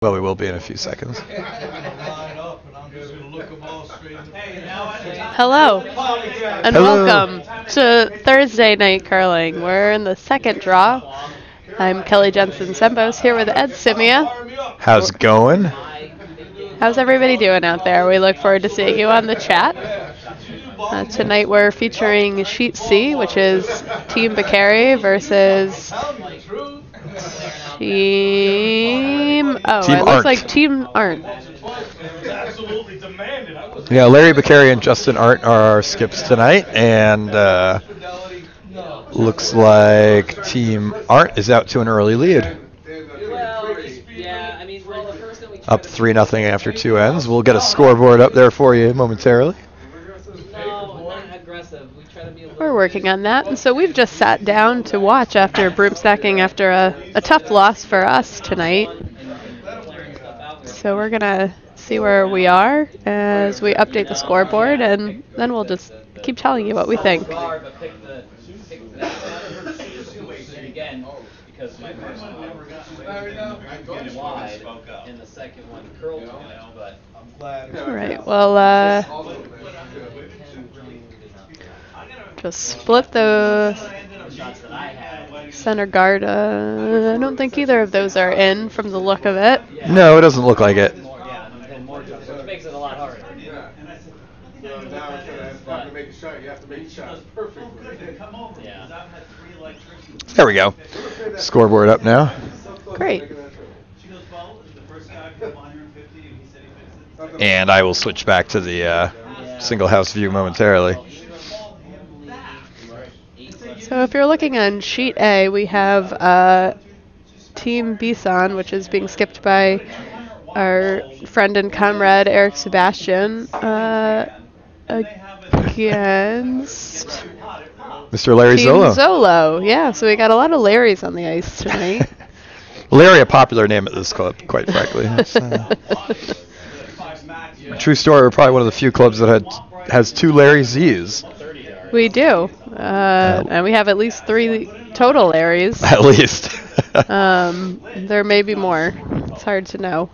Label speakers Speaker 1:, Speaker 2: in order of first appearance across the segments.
Speaker 1: Well, we will be in a few seconds.
Speaker 2: Hello, and welcome to Thursday Night Curling. We're in the second draw. I'm Kelly Jensen-Sembos here with Ed Simia.
Speaker 1: How's it going?
Speaker 2: How's everybody doing out there? We look forward to seeing you on the chat. Tonight we're featuring Sheet C, which is Team Bakary versus Team... Oh,
Speaker 1: Team
Speaker 2: it looks like Team Arndt.
Speaker 1: Yeah, Larry Bakary and Justin Arndt are our skips tonight, and looks like Team Arndt is out to an early lead. Up 3-0 after 2 ends. We'll get a scoreboard up there for you momentarily.
Speaker 2: We're working on that, and so we've just sat down to watch after broom stacking after a tough loss for us tonight. So we're going to see where we are as we update the scoreboard, and then we'll just keep telling you what we think. All right, well, just split the center guard. I don't think either of those are in from the look of it.
Speaker 1: No, it doesn't look like it.
Speaker 3: Which makes it a lot harder.
Speaker 1: There we go. Scoreboard up now.
Speaker 2: Great.
Speaker 1: And I will switch back to the single house view momentarily.
Speaker 2: So if you're looking on sheet A, we have Team Bison, which is being skipped by our friend and comrade Eric Sebastian against
Speaker 1: Mr. Larry
Speaker 2: Team
Speaker 1: Zolo.
Speaker 2: Zolo. Yeah, so we got a lot of Larrys on the ice tonight.
Speaker 1: Larry, a popular name at this club, quite frankly. True story, we're probably one of the few clubs that has 2 Larry Z's.
Speaker 2: We do. And we have at least 3 total Larrys.
Speaker 1: At least.
Speaker 2: There may be more. It's hard to know.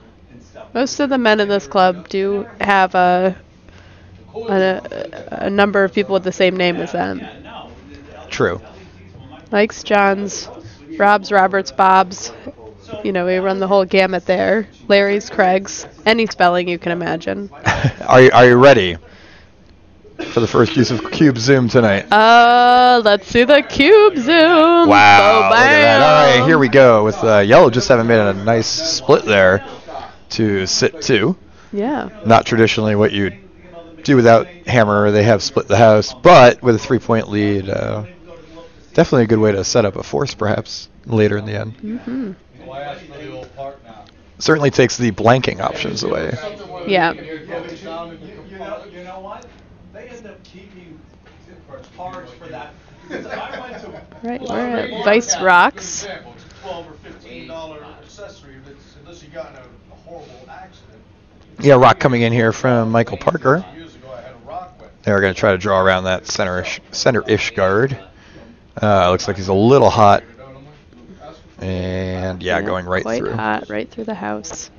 Speaker 2: Most of the men in this club do have a number of people with the same name as them.
Speaker 1: True.
Speaker 2: Mike's, John's, Rob's, Robert's, Bob's. You know, we run the whole gamut there. Larry's, Craig's, any spelling you can imagine.
Speaker 1: Are you ready for the first use of Cube Zoom tonight?
Speaker 2: Let's see the Cube Zoom.
Speaker 1: Wow, look at that. All right, here we go with yellow just having made a nice split there to sit 2.
Speaker 2: Yeah.
Speaker 1: Not traditionally what you do without hammer. They have split the house, but with a 3-point lead, definitely a good way to set up a force perhaps later in the end.
Speaker 2: Mm-hmm.
Speaker 1: Certainly takes the blanking options away.
Speaker 2: Yeah.
Speaker 4: You know what? They end up keeping cards for that.
Speaker 2: Right, we're at Vice Rocks.
Speaker 4: $12 or $15 accessory unless you got in a horrible accident.
Speaker 1: Yeah, rock coming in here from Michael Parker. They're going to try to draw around that center-ish guard. Looks like he's a little hot. And, yeah, going right
Speaker 2: quite
Speaker 1: through.
Speaker 2: Quite hot, right through the house.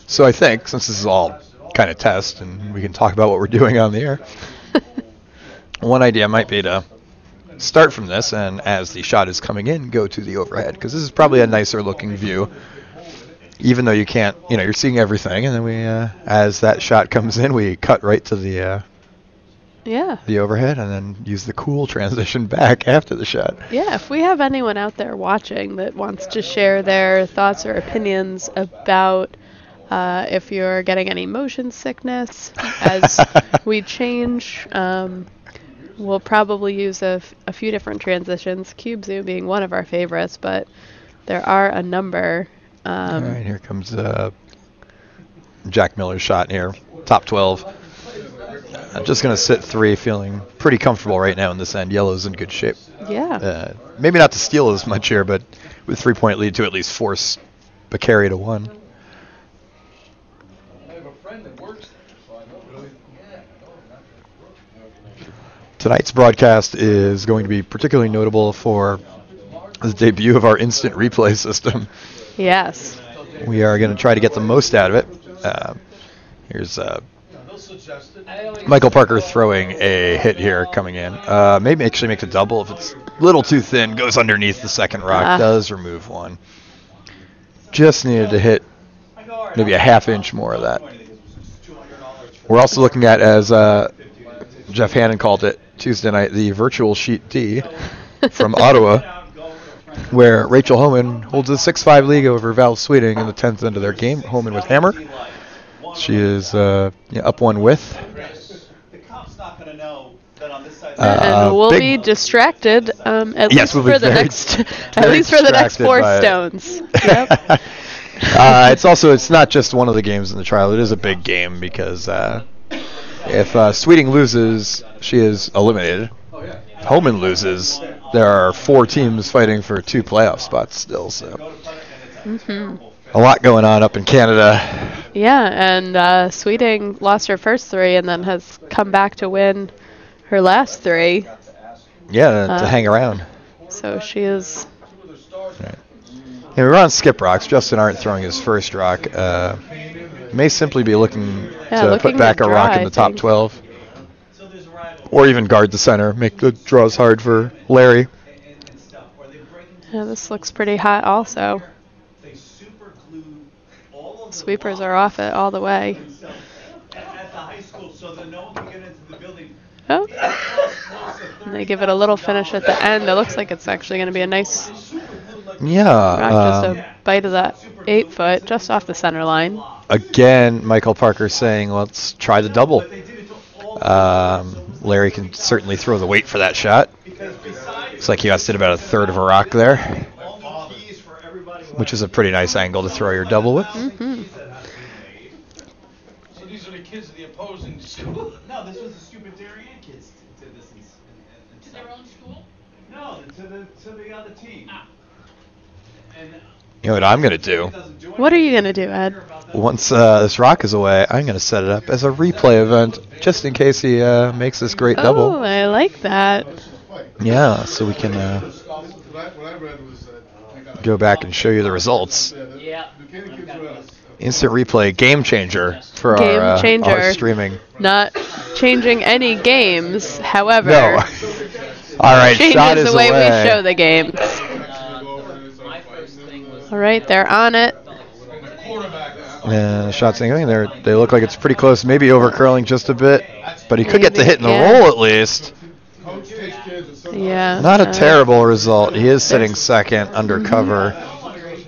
Speaker 1: So I think, since this is all kind of test, and we can talk about what we're doing on the air, one idea might be to start from this, and as the shot is coming in, go to the overhead, because this is probably a nicer looking view, even though you can't, you're seeing everything, and then we, as that shot comes in, we cut right to the overhead, and then use the cool transition back after the shot.
Speaker 2: Yeah, if we have anyone out there watching that wants to share their thoughts or opinions about if you're getting any motion sickness as we change, we'll probably use a few different transitions, Cube Zoom being one of our favorites, but there are a number.
Speaker 1: All right, here comes Jack Miller's shot here, top 12. I'm just going to sit 3, feeling pretty comfortable right now in this end. Yellow's in good shape.
Speaker 2: Yeah.
Speaker 1: Maybe not to steal as much here, but with 3-point lead to at least force Bakary to 1. Tonight's broadcast is going to be particularly notable for The debut of our instant replay system.
Speaker 2: Yes.
Speaker 1: We are going to try to get the most out of it. Here's Michael Parker throwing a hit here coming in. Maybe actually makes a double if it's a little too thin. Goes underneath the second rock. Does remove one. Just needed to hit maybe a half-inch more of that. We're also looking at, as Jeff Hannon called it Tuesday night, the virtual sheet D from Ottawa, where Rachel Homan holds a 6-5 lead over Val Sweeting in the 10th end of their game. Homan with hammer. She is up one with.
Speaker 2: And we'll be distracted at least for the next 4 stones. Yep.
Speaker 1: It's not just one of the games in the trial. It is a big game because if Sweeting loses, she is eliminated. If Homan loses, there are 4 teams fighting for 2 playoff spots still. So a lot going on up in Canada.
Speaker 2: Yeah, and Sweeting lost her first 3 and then has come back to win her last 3.
Speaker 1: Yeah, to hang around.
Speaker 2: So she is.
Speaker 1: Right. Yeah, we were on skip rocks. Justin Arndt throwing his first rock. May simply be looking to put back a rock in the top 12. Or even guard the center. Make the draws hard for Larry.
Speaker 2: Yeah, this looks pretty hot also. Sweepers are off it all the way. Oh. And they give it a little finish at the end. It looks like it's actually going to be a nice rock, just a bite of that 8-foot just off the center line.
Speaker 1: Again, Michael Parker saying, let's try the double. Larry can certainly throw the weight for that shot. Looks like he did about a third of a rock there, which is a pretty nice angle to throw your double with.
Speaker 4: So these are the kids of the opposing school? No, this was the stupid Darien kids did this.
Speaker 3: To their own school?
Speaker 4: No, to the other team. And
Speaker 1: You know what I'm going to do?
Speaker 2: What are you going to do, Ed?
Speaker 1: Once this rock is away, I'm going to set it up as a replay event, just in case he makes this great double.
Speaker 2: Oh, I like that.
Speaker 1: Yeah, so we can go back and show you the results.
Speaker 3: Yeah.
Speaker 1: Instant replay, game changer for our streaming.
Speaker 2: Not changing any games, however.
Speaker 1: No. All right,
Speaker 2: changes
Speaker 1: shot is
Speaker 2: the way
Speaker 1: away.
Speaker 2: we show the games. All right, they're on it.
Speaker 1: Shot's anything. They look like it's pretty close, maybe over curling just a bit, but he could get the hit in the roll at least.
Speaker 2: Yeah.
Speaker 1: Not a terrible result. He is sitting second under cover.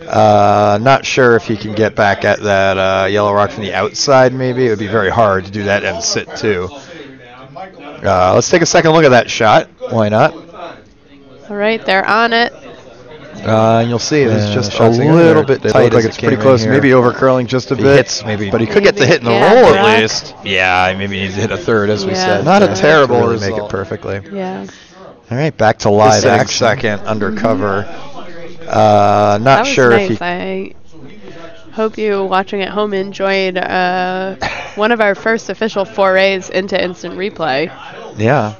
Speaker 1: Not sure if he can get back at that yellow rock from the outside, maybe. It would be very hard to do that and sit too. Let's take a second look at that shot. Why not?
Speaker 2: All right, they're on it.
Speaker 1: And you'll see it's just a little bit tight. Look like it's pretty close, maybe over curling just a bit. But he could get the hit in the roll at least. Yeah, maybe he needs to hit a third, as we said. Not a terrible result. Make it perfectly.
Speaker 2: Yeah.
Speaker 1: All right, back to live action. Second under cover. Not sure
Speaker 2: nice.
Speaker 1: if he.
Speaker 2: I hope you watching at home enjoyed one of our first official forays into instant replay.
Speaker 1: Yeah.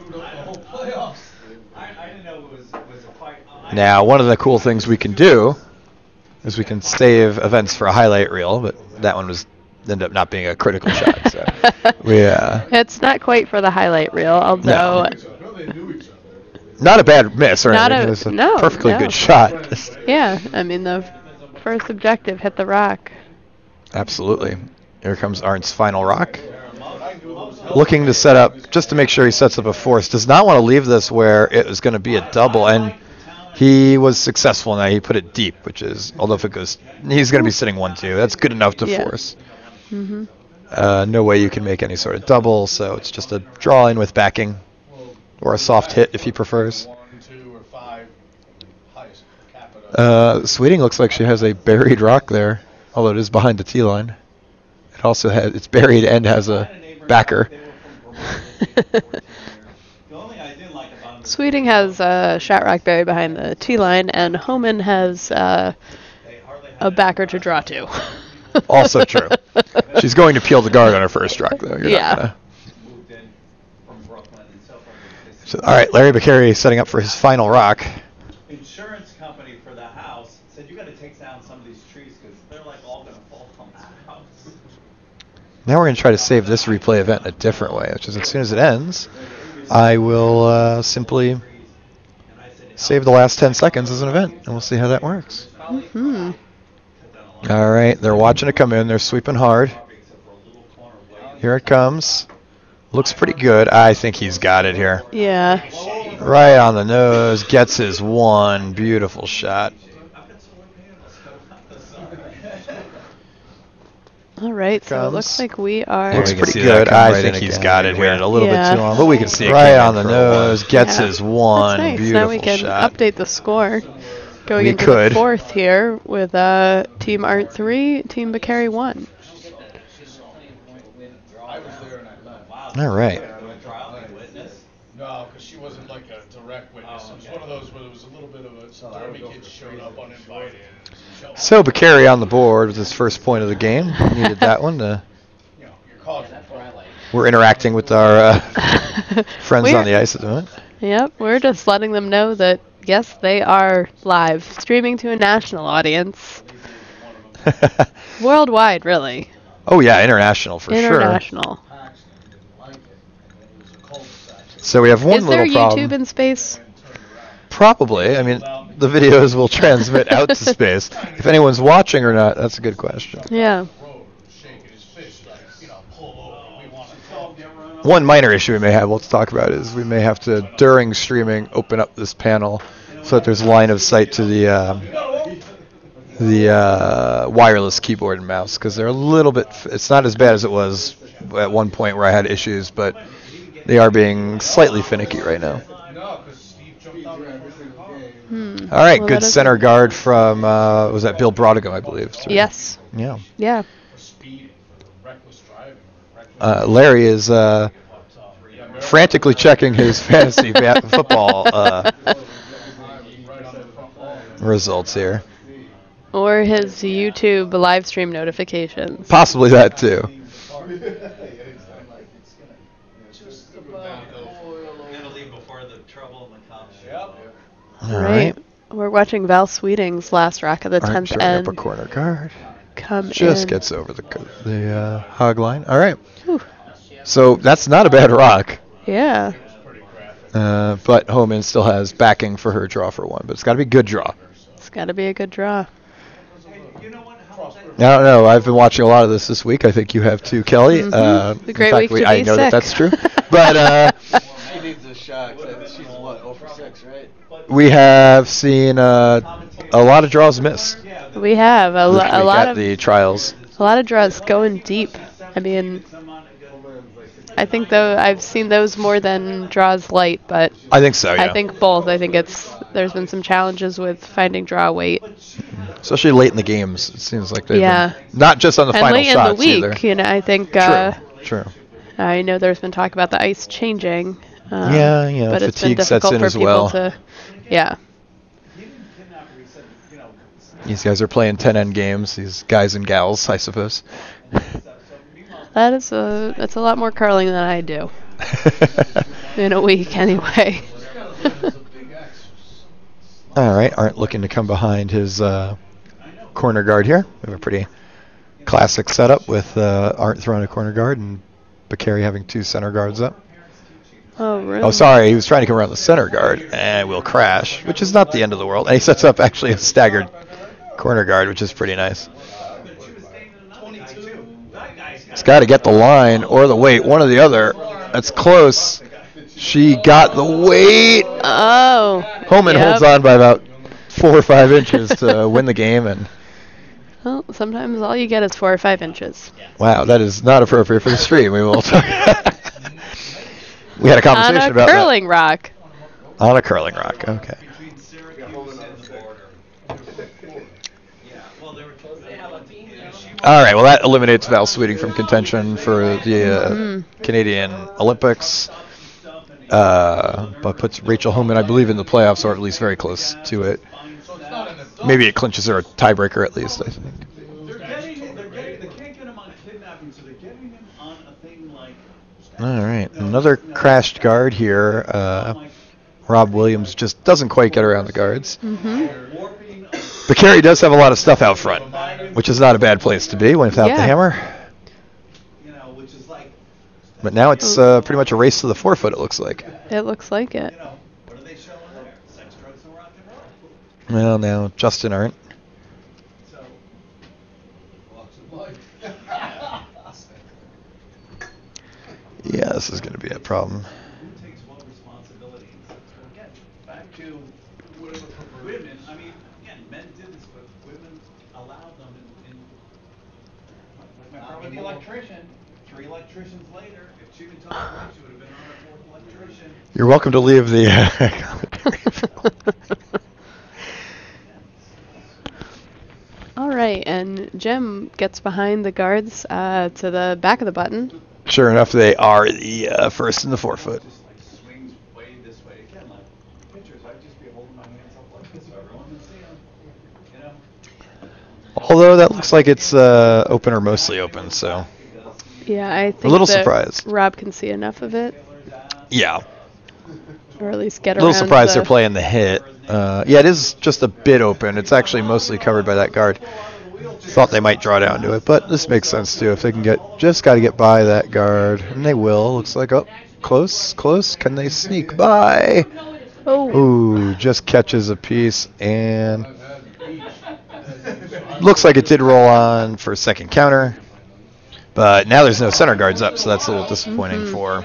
Speaker 1: Now, one of the cool things we can do is we can save events for a highlight reel, but that one ended up not being a critical shot. So
Speaker 2: it's not quite for the highlight reel, although.
Speaker 1: Not a bad miss or anything. It was a perfectly good shot.
Speaker 2: Yeah, I mean, the first objective hit the rock.
Speaker 1: Absolutely. Here comes Arndt's final rock. Looking to set up, just to make sure he sets up a force. Does not want to leave this where it was going to be a double. And he was successful now. He put it deep, which is, although if it goes, he's going to be sitting 1-2. That's good enough to force. No way you can make any sort of double, so it's just a draw in with backing. Or a soft hit if he prefers. Sweeting looks like she has a buried rock there, although it is behind the tee line. It also has, it's buried and has a backer.
Speaker 2: Sweeting has a shot rock buried behind the tee line, and Homan has a backer to draw to.
Speaker 1: Also true. She's going to peel the guard on her first rock, though. You're not gonna... So, all right, Larry Bakary setting up for his final rock.
Speaker 4: insurance company for the house said you got to take down some of these trees because they're like all going to fall on the house.
Speaker 1: Now we're going to try to save this replay event in a different way, which is as soon as it ends, I will simply save the last 10 seconds as an event, and we'll see how that works.
Speaker 2: Mm-hmm.
Speaker 1: All right, they're watching it come in. They're sweeping hard. Here it comes. Looks pretty good. I think he's got it here.
Speaker 2: Yeah.
Speaker 1: Right on the nose. Gets his one. Beautiful shot.
Speaker 2: All right, so it looks like we are.
Speaker 1: Looks
Speaker 5: we can
Speaker 1: pretty
Speaker 5: see that
Speaker 1: good.
Speaker 5: come
Speaker 1: I
Speaker 5: right
Speaker 1: think
Speaker 5: in
Speaker 1: he's
Speaker 5: again.
Speaker 1: got it here. A little
Speaker 2: Yeah.
Speaker 1: bit too long,
Speaker 5: But we can see it
Speaker 1: right
Speaker 5: came
Speaker 1: on
Speaker 5: in
Speaker 1: the
Speaker 5: for a while.
Speaker 1: nose. Gets
Speaker 2: Yeah.
Speaker 1: his one.
Speaker 2: That's nice.
Speaker 1: Beautiful
Speaker 2: Now we can
Speaker 1: shot.
Speaker 2: update the score. Going
Speaker 1: We
Speaker 2: into
Speaker 1: could.
Speaker 2: the fourth here with Team Art 3, Team Bakary 1.
Speaker 1: All right.
Speaker 6: No, because she wasn't like a direct witness. It was one of those where there was a little bit of a Derby kid showed up uninvited.
Speaker 1: So Bakary on the board with his first point of the game. Needed that one.
Speaker 6: Your cause.
Speaker 1: We're interacting with our friends
Speaker 2: We're-
Speaker 1: on the ice at the moment.
Speaker 2: Yep, we're just letting them know that, yes, they are live, streaming to a national audience. Worldwide, really.
Speaker 1: Oh yeah, international for sure.
Speaker 2: International.
Speaker 1: So we have one
Speaker 2: Is there
Speaker 1: little problem.
Speaker 2: YouTube in space?
Speaker 1: Probably. I mean, the videos will transmit out to space. If anyone's watching or not, that's a good question.
Speaker 2: Yeah.
Speaker 1: One minor issue we may have, let's talk about, is we may have to, during streaming, open up this panel so that there's line of sight to the wireless keyboard and mouse, because they're a little bit. It's not as bad as it was at one point where I had issues, but they are being slightly finicky right now. All right,
Speaker 2: Well,
Speaker 1: good
Speaker 2: that is
Speaker 1: center guard from was that Bill Brodigan, I believe. So,
Speaker 2: Yes.
Speaker 1: Yeah.
Speaker 2: Yeah.
Speaker 1: Larry is frantically checking his fantasy football results here.
Speaker 2: Or his YouTube live stream notifications.
Speaker 1: Possibly that too. All right.
Speaker 2: We're watching Val Sweeting's last rack of the
Speaker 1: Art
Speaker 2: 10th
Speaker 1: showing up
Speaker 2: end
Speaker 1: a corner guard.
Speaker 2: come
Speaker 1: Just
Speaker 2: in.
Speaker 1: gets over the hog line. All right.
Speaker 2: Whew.
Speaker 1: So that's not a bad rock.
Speaker 2: Yeah.
Speaker 1: But Homan still has backing for her draw for one, but it's got to be a good draw.
Speaker 2: It's got to be a good draw.
Speaker 1: I don't know. I've been watching a lot of this week. I think you have too, Kelly.
Speaker 2: Mhm. A great
Speaker 1: in fact,
Speaker 2: week to
Speaker 1: I
Speaker 2: be
Speaker 1: know
Speaker 2: sick.
Speaker 1: that's true. But
Speaker 5: She needs a shot. She's what, 0 for 6, right?
Speaker 1: we have seen a lot of draws missed.
Speaker 2: We have a
Speaker 1: this week
Speaker 2: lot
Speaker 1: at
Speaker 2: of
Speaker 1: the trials.
Speaker 2: a lot of draws going deep. I mean, I think though I've seen those more than draws light, but
Speaker 1: I think so. Yeah.
Speaker 2: I think both. I think there's been some challenges with finding draw weight.
Speaker 1: Especially late in the games, it seems like they've
Speaker 2: Yeah.
Speaker 1: been, not just on the
Speaker 2: And
Speaker 1: final
Speaker 2: late in
Speaker 1: shots
Speaker 2: the week,
Speaker 1: either.
Speaker 2: you know, I think
Speaker 1: True.
Speaker 2: I know there's been talk about the ice changing.
Speaker 1: Yeah,
Speaker 2: but it's been
Speaker 1: fatigue sets
Speaker 2: difficult
Speaker 1: in
Speaker 2: for
Speaker 1: as
Speaker 2: people
Speaker 1: well.
Speaker 2: to, yeah.
Speaker 1: These guys are playing 10 end games. These guys and gals, I suppose.
Speaker 2: That's a lot more curling than I do in a week anyway.
Speaker 1: All right, Aren't looking to come behind his corner guard here. We have a pretty classic setup with Aren't throwing a corner guard and Bakary having two center guards up.
Speaker 2: Oh, really?
Speaker 1: Oh, sorry, he was trying to come around the center guard and will crash, which is not the end of the world. And he sets up actually a staggered corner guard, which is pretty nice. He's got to get the line or the weight, one or the other. That's close. She got the weight.
Speaker 2: Oh.
Speaker 1: Homan
Speaker 2: yep.
Speaker 1: holds on by about 4 or 5 inches to win the game, and
Speaker 2: Well, sometimes all you get is 4 or 5 inches.
Speaker 1: wow, that is not appropriate for the stream. We will talk. We had a conversation
Speaker 2: On a
Speaker 1: about
Speaker 2: curling rock.
Speaker 1: that. On a curling rock. Okay. All right. Well, that eliminates Val Sweeting from contention for the Canadian Olympics, but puts Rachel Homan, I believe, in the playoffs, or at least very close to it. Maybe it clinches her a tiebreaker at least, I think.
Speaker 4: They can't get him on kidnapping, so they're getting him on a thing like.
Speaker 1: All right. Another crashed guard here. Rob Williams just doesn't quite get around the guards.
Speaker 2: Mm-hmm.
Speaker 1: But Carey does have a lot of stuff out front, which is not a bad place to be without the
Speaker 2: Yeah.
Speaker 1: hammer.
Speaker 4: You know, which is like,
Speaker 1: But now it's pretty much a race to the forefoot, it looks like.
Speaker 2: It looks like it.
Speaker 4: you know, what are they showing there? Sex, drugs, and rock and roll.
Speaker 1: Well, now Justin aren't.
Speaker 4: So,
Speaker 1: Yeah, this is going to be a problem.
Speaker 4: who takes what responsibility? So again, back to women. I mean, again, men did this, but women allowed them in probably the electrician. 3 electricians later, if she didn't tell her, she would have been on her 4th electrician.
Speaker 1: You're welcome to leave the
Speaker 2: All right, and Jim gets behind the guards to the back of the button.
Speaker 1: Sure enough, they are the first in the forefoot.
Speaker 4: Just like swings way this way. Again, like pitchers, I'd just be holding my hands up like this so everyone can see them. You know?
Speaker 1: Although that looks like it's open or mostly open, so
Speaker 2: Yeah, I think
Speaker 1: a little
Speaker 2: that
Speaker 1: surprised.
Speaker 2: Rob can see enough of it,
Speaker 1: Yeah,
Speaker 2: or at least get
Speaker 1: a little
Speaker 2: around
Speaker 1: surprised
Speaker 2: the-
Speaker 1: they're playing the hit. Yeah, it is just a bit open. It's actually mostly covered by that guard. Thought they might draw down to it, but this makes sense too. If they can just got to get by that guard, and they will. Looks like close. Can they sneak by?
Speaker 2: Oh,
Speaker 1: Ooh, just catches a piece, and looks like it did roll on for a second counter. But now there's no center guards up, so that's a little disappointing for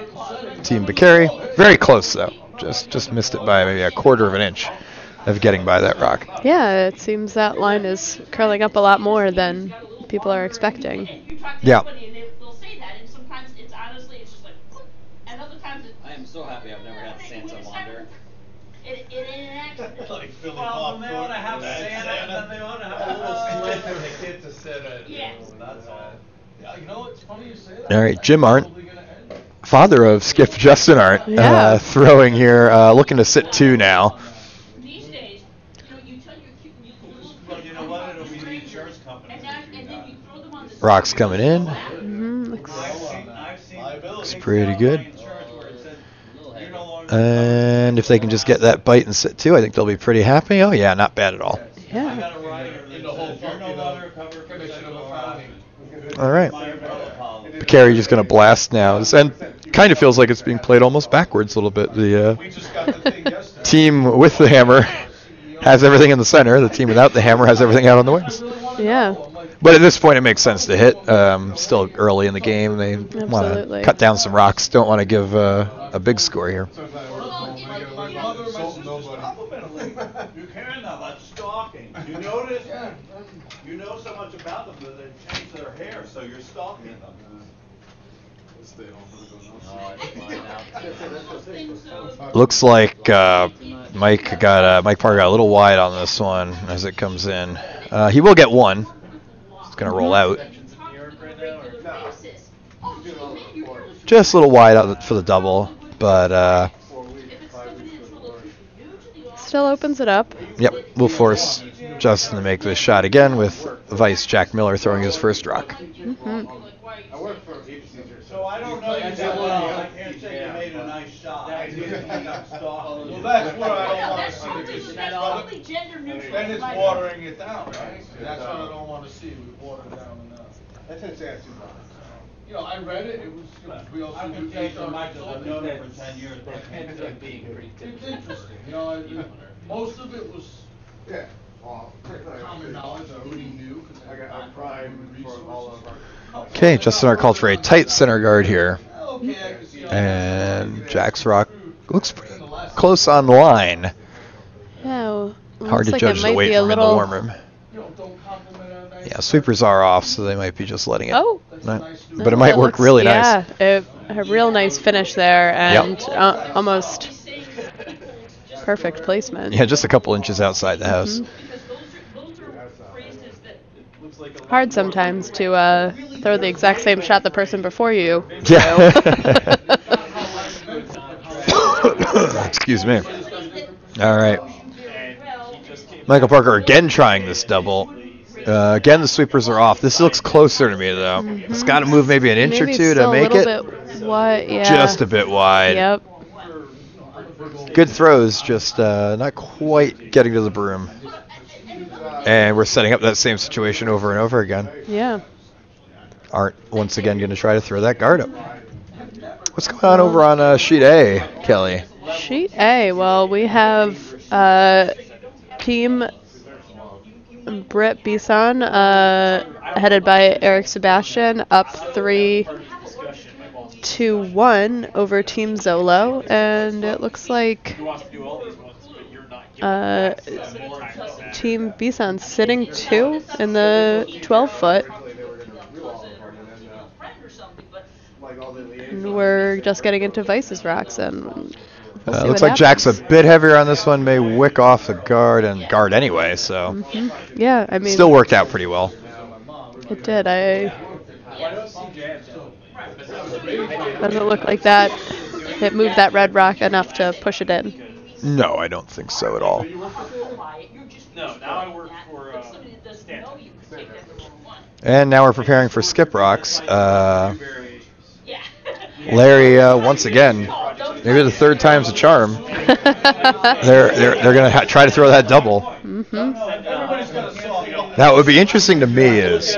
Speaker 1: Team Bakary. Very close though. Just missed it by maybe a quarter of an inch of getting by that rock.
Speaker 2: yeah, it seems that line is curling up a lot more than people are expecting.
Speaker 3: You talk to
Speaker 1: Yeah.
Speaker 3: somebody and they'll say that, and sometimes it's honestly, it's just like, whoop, and other times it's.
Speaker 5: I am so happy I've never had Santa wander.
Speaker 3: It ain't an accident.
Speaker 6: Like Philly
Speaker 4: Well, then they ought to have
Speaker 6: That's
Speaker 4: Santa, and then they ought to have a little slip for the kid to sit at.
Speaker 3: Yeah.
Speaker 4: That's all.
Speaker 6: Yeah, you know, it's funny you say that.
Speaker 1: All right, Jim Arndt,
Speaker 6: Probably gonna end.
Speaker 1: father of Skip Justin Arndt,
Speaker 2: Yeah.
Speaker 1: throwing here, looking to sit 2 now.
Speaker 3: These days, you tell your kid,
Speaker 4: Well, you know what? It'll be the insurance company.
Speaker 3: and then you throw them on the.
Speaker 1: Rocks coming in.
Speaker 2: Mm-hmm.
Speaker 4: I've seen
Speaker 6: Liability.
Speaker 1: It's pretty good.
Speaker 4: insurance where it said, you're no longer.
Speaker 1: And if they can just get that bite and sit 2, I think they'll be pretty happy. Oh yeah, not bad at all.
Speaker 4: I
Speaker 2: Yeah.
Speaker 4: got a rider
Speaker 6: In
Speaker 4: that
Speaker 6: the whole
Speaker 4: says you're no
Speaker 6: fucking,
Speaker 4: longer covered for
Speaker 6: commission
Speaker 4: sexual
Speaker 6: of
Speaker 4: harassment.
Speaker 1: All right.
Speaker 4: My umbrella policy.
Speaker 1: Bakary just going to blast now. And kind of feels like it's being played almost backwards a little bit. The
Speaker 6: We just got the thing yesterday.
Speaker 1: team with the hammer has everything in the center. The team without the hammer has everything out on the wings.
Speaker 2: Yeah.
Speaker 1: But at this point, it makes sense to hit. Still early in the game. They want
Speaker 2: Absolutely.
Speaker 1: to cut down some rocks. Don't want to give a big score here.
Speaker 4: You can now, that's stalking. You notice, you know so much about them that they change their hair, so you're stalking them.
Speaker 1: Looks like Mike Parker got a little wide on this one as it comes in. He will get 1. It's going to roll out. Just a little wide out for the double, but
Speaker 2: Still opens it up.
Speaker 1: yep, we'll force Justin to make this shot again with Vice Jack Miller throwing his first rock.
Speaker 2: Mm-hmm.
Speaker 4: So I don't know you that well, I can't say you made a nice shot. I did, you got stalked.
Speaker 6: Well, that's what I don't want to see.
Speaker 3: That's
Speaker 6: Because
Speaker 3: totally gender neutral.
Speaker 6: then it's
Speaker 3: right?
Speaker 6: watering it down, right? That's what I don't want to see. We water it down enough.
Speaker 5: That's a chance too much.
Speaker 6: You know, I read it. It was, we also
Speaker 4: I've been
Speaker 6: do
Speaker 4: paying for Mike, I've known him for 10 years, but I can't say
Speaker 5: being pretty
Speaker 6: It's interesting. You know, most of it was
Speaker 5: Yeah. Well,
Speaker 6: common knowledge. I already knew. 'Cause
Speaker 5: I got pride for all of our.
Speaker 1: Okay, Justin Arndt called for a tight center guard here.
Speaker 6: Okay, I can see.
Speaker 1: And Jack's rock looks pretty close on the line.
Speaker 2: Yeah. Well,
Speaker 1: Hard
Speaker 2: looks
Speaker 1: to
Speaker 2: like
Speaker 1: judge
Speaker 2: it
Speaker 1: the
Speaker 2: might
Speaker 1: weight
Speaker 2: be a
Speaker 1: room in the
Speaker 2: little.
Speaker 1: warm room.
Speaker 6: You know, don't compliment a nice.
Speaker 1: Yeah, sweepers are off, so they might be just letting it.
Speaker 2: Oh.
Speaker 1: Right.
Speaker 6: No,
Speaker 1: But it might work
Speaker 2: looks-
Speaker 1: really nice.
Speaker 2: Yeah, a real nice finish there, and almost perfect placement.
Speaker 1: Yeah, just a couple inches outside the house.
Speaker 3: Those are phrases that
Speaker 2: Hard sometimes to throw the exact same shot the person before you.
Speaker 1: Yeah. Excuse me. All right. Michael Parker again trying this double. Again, the sweepers are off. This looks closer to me, though. It's got to move maybe an inch
Speaker 2: Maybe
Speaker 1: or two
Speaker 2: still
Speaker 1: to make
Speaker 2: a
Speaker 1: it.
Speaker 2: little bit wide, yeah.
Speaker 1: Just a bit wide.
Speaker 2: Yep.
Speaker 1: Good throws, just not quite getting to the broom. And we're setting up that same situation over and over again.
Speaker 2: Yeah.
Speaker 1: Art once again going to try to throw that guard up. What's going on over on sheet A, Kelly?
Speaker 2: Sheet A. Well, we have Team Britt Bison, headed by Eric Sebastian, up 3-1 over Team Zolo, and it looks like Team Bison sitting 2 in the 12-foot. And we're just getting into Vice's rocks, and we'll see
Speaker 1: looks
Speaker 2: what
Speaker 1: like Jack's a
Speaker 2: happens.
Speaker 1: bit heavier on this one, may wick off the guard and guard anyway, so
Speaker 2: Yeah, I mean,
Speaker 1: still worked out pretty well.
Speaker 2: it did. Doesn't look like that. It moved that red rock enough to push it in.
Speaker 1: No, I don't think so at all.
Speaker 4: No, now I work for Stanton.
Speaker 1: And now we're preparing for skip rocks. Larry, once again, maybe the third time's a charm. They're going to try to throw that double. Now, what would be interesting to me is,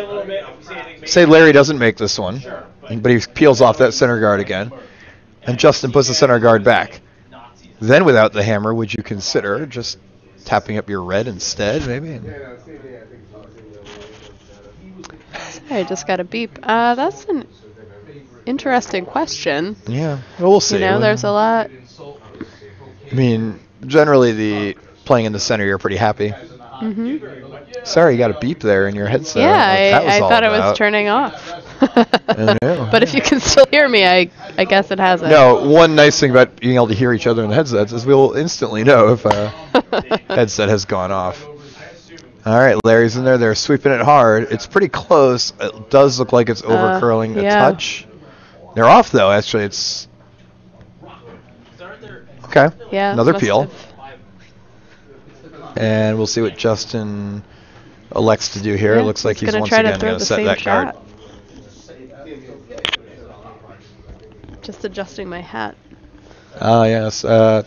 Speaker 1: say Larry doesn't make this one, but he peels off that center guard again, and Justin puts the center guard back. Then, without the hammer, would you consider just tapping up your red instead, maybe?
Speaker 2: I just got a beep. That's an interesting question.
Speaker 1: Yeah, well, we'll see.
Speaker 2: You know, there's a lot.
Speaker 1: I mean, generally, the playing in the center, you're pretty happy. Sorry, you got a beep there in your headset.
Speaker 2: Yeah,
Speaker 1: I
Speaker 2: I thought it was turning off.
Speaker 1: I know.
Speaker 2: But if you can still hear me, I guess it hasn't.
Speaker 1: No, one nice thing about being able to hear each other in the headsets is we'll instantly know if a headset has gone off. All right, Larry's in there. They're sweeping it hard. It's pretty close. It does look like it's over curling a touch. They're off, though. Actually, it's... Okay,
Speaker 2: Yeah,
Speaker 1: another
Speaker 2: must
Speaker 1: peel.
Speaker 2: have.
Speaker 1: And we'll see what Justin elects to do here.
Speaker 2: Yeah,
Speaker 1: It looks like he's
Speaker 2: gonna
Speaker 1: once
Speaker 2: try to
Speaker 1: again
Speaker 2: throw
Speaker 1: going to
Speaker 2: the
Speaker 1: set
Speaker 2: same
Speaker 1: that guard.
Speaker 2: shot. Just adjusting my hat.
Speaker 1: Ah, yes. Kelly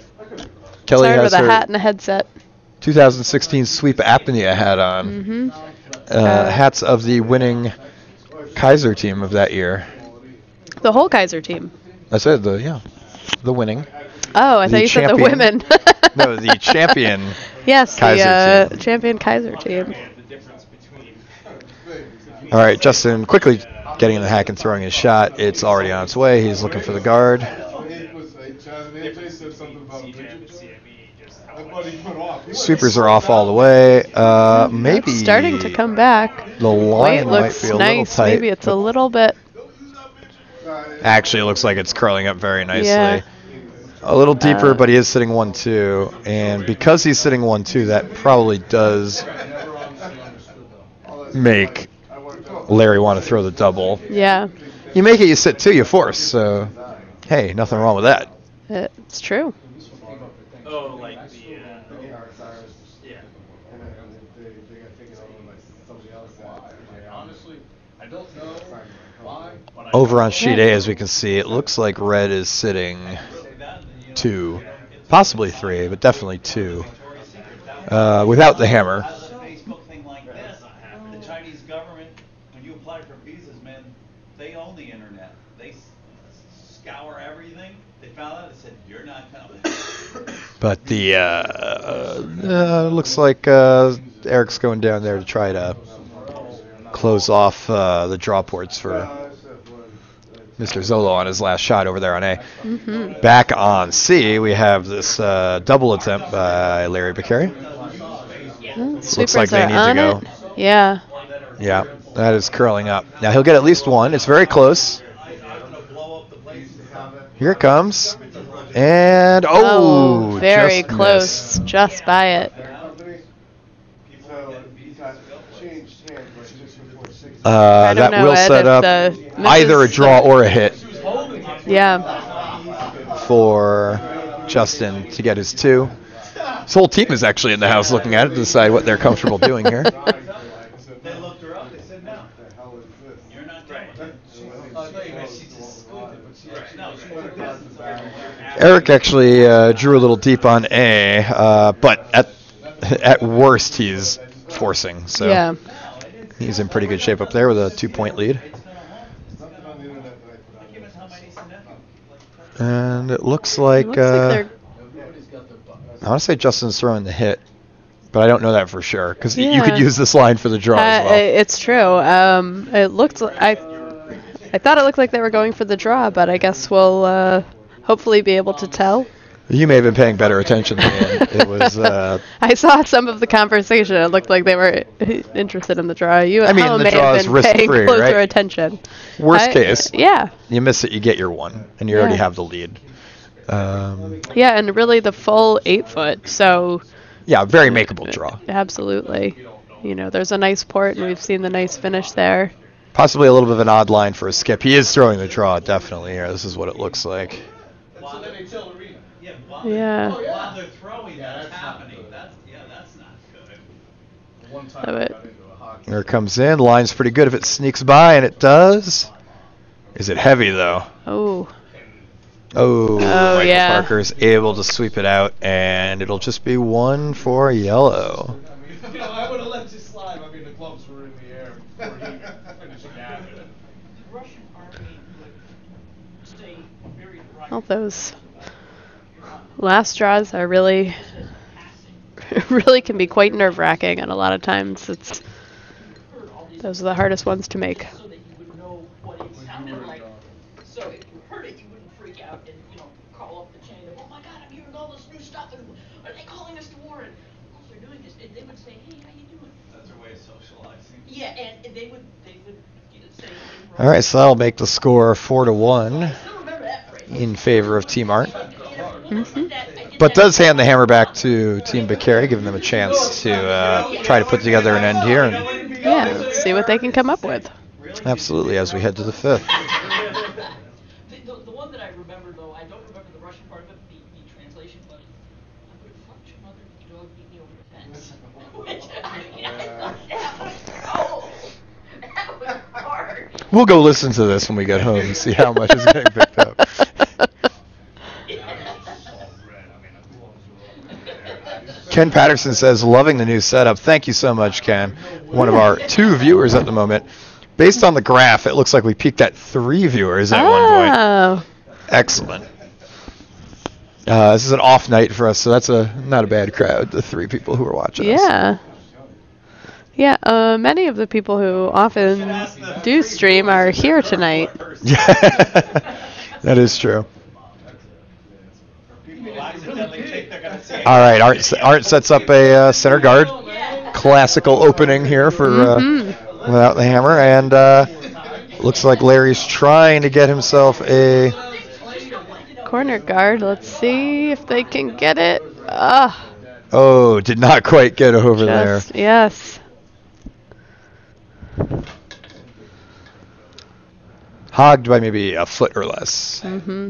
Speaker 2: Sorry
Speaker 1: has
Speaker 2: with a
Speaker 1: her
Speaker 2: hat and a headset.
Speaker 1: 2016 Sweep Apnea hat on. Hats of the winning Kaiser team of that year.
Speaker 2: The whole Kaiser team.
Speaker 1: That's it. The winning.
Speaker 2: Oh, I
Speaker 1: The
Speaker 2: thought you said the
Speaker 1: champion-
Speaker 2: women.
Speaker 1: No, the champion.
Speaker 2: Yes,
Speaker 1: Kaiser
Speaker 2: the
Speaker 1: team.
Speaker 2: champion Kaiser team.
Speaker 1: All right, Justin quickly getting in the hack and throwing his shot. It's already on its way. He's looking for the guard. Sweepers are off all the way. Maybe
Speaker 2: Starting to come back.
Speaker 1: the line
Speaker 2: Weight
Speaker 1: might
Speaker 2: looks
Speaker 1: be a little
Speaker 2: nice.
Speaker 1: tight.
Speaker 2: Maybe it's a little bit.
Speaker 1: Actually, it looks like it's curling up very nicely.
Speaker 2: Yeah.
Speaker 1: A little deeper, but he is sitting 1-2. And because he's sitting 1-2, that probably does make Larry want to throw the double.
Speaker 2: Yeah,
Speaker 1: You make it, you sit 2, you force. So, hey, nothing wrong with that.
Speaker 2: it's true.
Speaker 4: Oh, like the, yeah. Honestly, I don't know why.
Speaker 1: Over on sheet A, as we can see, it looks like red is sitting 2, possibly 3, but definitely 2, without the hammer.
Speaker 4: Facebook thing like this, the Chinese government, when you apply for visas, man, they own the internet. They scour everything. They found out, they said, you're not coming.
Speaker 1: But the looks like Eric's going down there to try to close off the draw ports for Mr. Zolo on his last shot over there on A. Back on C, we have this double attempt by Larry Beccari. Looks like they need to go.
Speaker 2: It. Yeah.
Speaker 1: Yeah, that is curling up. Now he'll get at least one. It's very close. Here it comes. And,
Speaker 2: very
Speaker 1: just
Speaker 2: close.
Speaker 1: missed.
Speaker 2: Just by it. I don't
Speaker 1: That
Speaker 2: know,
Speaker 1: will
Speaker 2: Ed,
Speaker 1: set
Speaker 2: if
Speaker 1: up
Speaker 2: the
Speaker 1: either a
Speaker 2: misses-
Speaker 1: draw or a hit
Speaker 2: Yeah.
Speaker 1: for Justin to get his 2. His whole team is actually in the house looking at it to decide what they're comfortable doing here.
Speaker 4: They looked her up, they said, no, you're not coming.
Speaker 1: Eric actually drew a little deep on A, but at worst he's forcing. So
Speaker 2: Yeah.
Speaker 1: he's in pretty good shape up there with a 2-point lead. And it looks like, I want to say Justin's throwing the hit, but I don't know that for sure because you could use this line for the draw as well.
Speaker 2: It's true. It looked I thought it looked like they were going for the draw, but I guess we'll hopefully be able to tell.
Speaker 1: You may have been paying better attention than me. It was.
Speaker 2: I saw some of the conversation. It looked like they were interested in the draw. You
Speaker 1: I mean, the
Speaker 2: may
Speaker 1: draw
Speaker 2: have
Speaker 1: is
Speaker 2: been
Speaker 1: risk-free,
Speaker 2: paying closer
Speaker 1: right?
Speaker 2: attention.
Speaker 1: Worst case.
Speaker 2: Yeah.
Speaker 1: You miss it, you get your one, and you already have the lead.
Speaker 2: Yeah, and really the full 8-foot. So.
Speaker 1: Yeah, very makeable draw.
Speaker 2: Absolutely. You know, there's a nice port, and we've seen the nice finish there.
Speaker 1: Possibly a little bit of an odd line for a skip. He is throwing the draw, definitely. Here, this is what it looks like.
Speaker 2: Yeah.
Speaker 4: While they're throwing, that's happening. That's not good.
Speaker 6: One time I got into a hockey.
Speaker 1: There it comes in. Line's pretty good if it sneaks by, and it does. Is it heavy, though?
Speaker 2: Oh.
Speaker 1: Oh, Michael
Speaker 2: yeah.
Speaker 1: Parker's able to sweep it out, and it'll just be one for yellow.
Speaker 6: You know, I would have let you slide. I mean, the gloves were in the air before he finished the game.
Speaker 3: The Russian army would stay very dry.
Speaker 2: All those last draws are really can be quite nerve-wracking, and a lot of times those are the hardest ones to make.
Speaker 3: So that you would know what it sounded like. So if you heard it, you wouldn't freak out and, call up the chain of, oh my God, I'm hearing all this new stuff, and are they calling us to war? And while they're doing this, they would say, hey, how you doing?
Speaker 4: That's their way of socializing.
Speaker 3: Yeah, and they would say.
Speaker 1: All right, so that'll make the score 4-1
Speaker 3: I still remember that phrase.
Speaker 1: in favor of Team Art.
Speaker 2: Mm-hmm.
Speaker 1: But does hand the hammer back to Team Bakary, giving them a chance to try to put together an end here. And
Speaker 2: Yeah, let's see what they can come up with.
Speaker 1: absolutely, as we head to the fifth.
Speaker 3: The one that I remember, though, I don't remember the Russian part of it, the translation, but I would have fucked your mother if your dog beat me over the fence. Which, that was hard.
Speaker 1: We'll go listen to this when we get home and see how much is getting picked up. Ken Patterson says, loving the new setup. Thank you so much, Ken. One of our 2 viewers at the moment. Based on the graph, it looks like we peaked at 3 viewers at one point.
Speaker 2: Oh.
Speaker 1: Excellent. This is an off night for us, so that's not a bad crowd, the 3 people who are watching us.
Speaker 2: Yeah. Yeah, many of the people who often do stream are here tonight.
Speaker 1: Yeah, that is true. All right, Art sets up a center guard. Classical opening here for without the hammer, and looks like Larry's trying to get himself a
Speaker 2: Corner guard. Let's see if they can get it.
Speaker 1: Oh, did not quite get over there.
Speaker 2: Yes.
Speaker 1: Hogged by maybe a foot or less.
Speaker 2: Mm-hmm.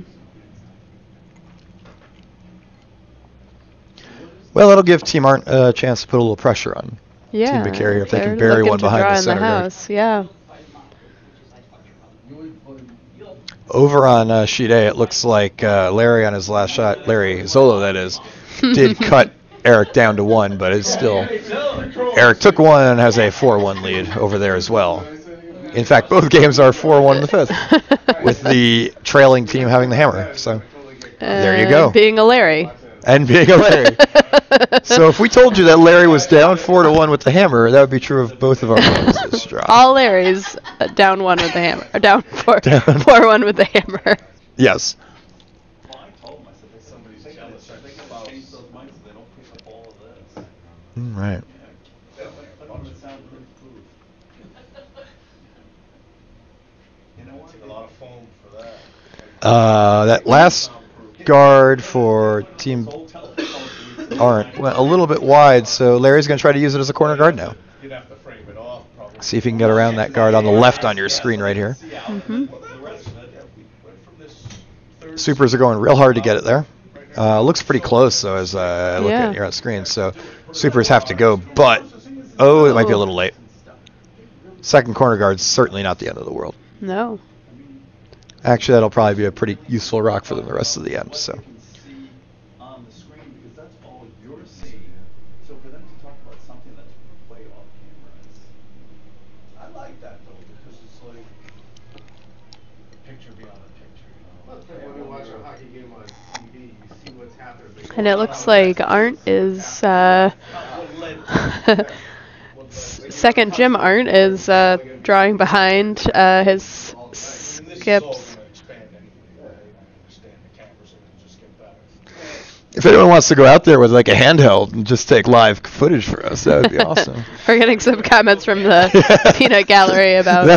Speaker 1: Well, it'll give Team Art a chance to put a little pressure on
Speaker 2: Yeah.
Speaker 1: Team Bakary if they
Speaker 2: they're
Speaker 1: can bury
Speaker 2: looking
Speaker 1: one
Speaker 2: to
Speaker 1: behind
Speaker 2: draw
Speaker 1: the
Speaker 2: in
Speaker 1: center guard.
Speaker 2: house. Yeah.
Speaker 1: Over on sheet A, it looks like Larry on his last shot, Larry Zolo that is, did cut Eric down to 1, but it's still, Eric took 1 and has a 4-1 lead over there as well. In fact, both games are 4-1 in the 5th, with the trailing team having the hammer. So there you go.
Speaker 2: Being a Larry.
Speaker 1: And being a Larry. So if we told you that Larry was down 4-1 with the hammer, that would be true of both of our games this draw.
Speaker 2: All Larrys down 1 with the hammer. Or down 4-1 with the hammer.
Speaker 1: Yes. Right.
Speaker 6: A lot of foam for that.
Speaker 1: That last guard for Team Art went a little bit wide, so Larry's going to try to use it as a corner guard now.
Speaker 6: You'd have to frame it off, probably.
Speaker 1: See if you can get around that guard on the left on your screen right here.
Speaker 2: Mm-hmm.
Speaker 1: Supers are going real hard to get it there. Looks pretty close, though, as I look at your screen. So Supers have to go, but, it might be a little late. Second corner guard's certainly not the end of the world.
Speaker 2: No.
Speaker 1: Actually, that'll probably be a pretty useful rock for them the rest of the end. So.
Speaker 4: Can see on the screen because that's all you're seeing. So for them to talk about something that's way off camera,
Speaker 6: I like that though because it's like a picture beyond a picture.
Speaker 5: When you watch a hockey game on TV, you see what's happening.
Speaker 2: And it looks like Arndt is second Jim Arndt is drawing behind his skips.
Speaker 1: If anyone wants to go out there with like a handheld and just take live footage for us, that would be awesome.
Speaker 2: We're getting some comments from the peanut gallery about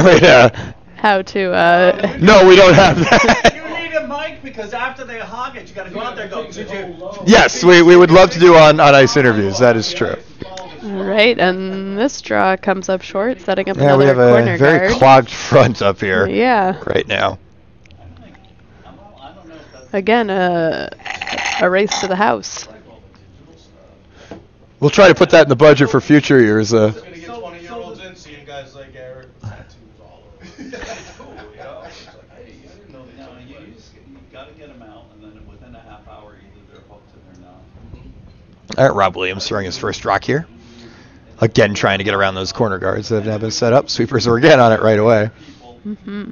Speaker 2: how to.
Speaker 1: No, we don't have that.
Speaker 4: You need a mic because after they hog it, you got to go out there and go. Did you?
Speaker 1: Yes, we would love to do on ice interviews. That is true.
Speaker 2: All right, and this draw comes up short, setting up
Speaker 1: Yeah, we
Speaker 2: another
Speaker 1: have
Speaker 2: corner
Speaker 1: a very
Speaker 2: guard.
Speaker 1: clogged front up here.
Speaker 2: Yeah.
Speaker 1: Right now.
Speaker 2: Again, a race to the house.
Speaker 1: We'll try to put that in the budget for future years.
Speaker 6: Gonna get 20-year-olds in, seeing guys like Eric with tattoos all over. That's cool, you know? It's like, hey, I didn't know
Speaker 4: No, you got to get them out, and then within a half hour, either they're hooked or they're not.
Speaker 1: All right, Rob Williams throwing his first rock here. Again, trying to get around those corner guards that have now been set up. Sweepers are again on it right away.
Speaker 2: Mm-hmm.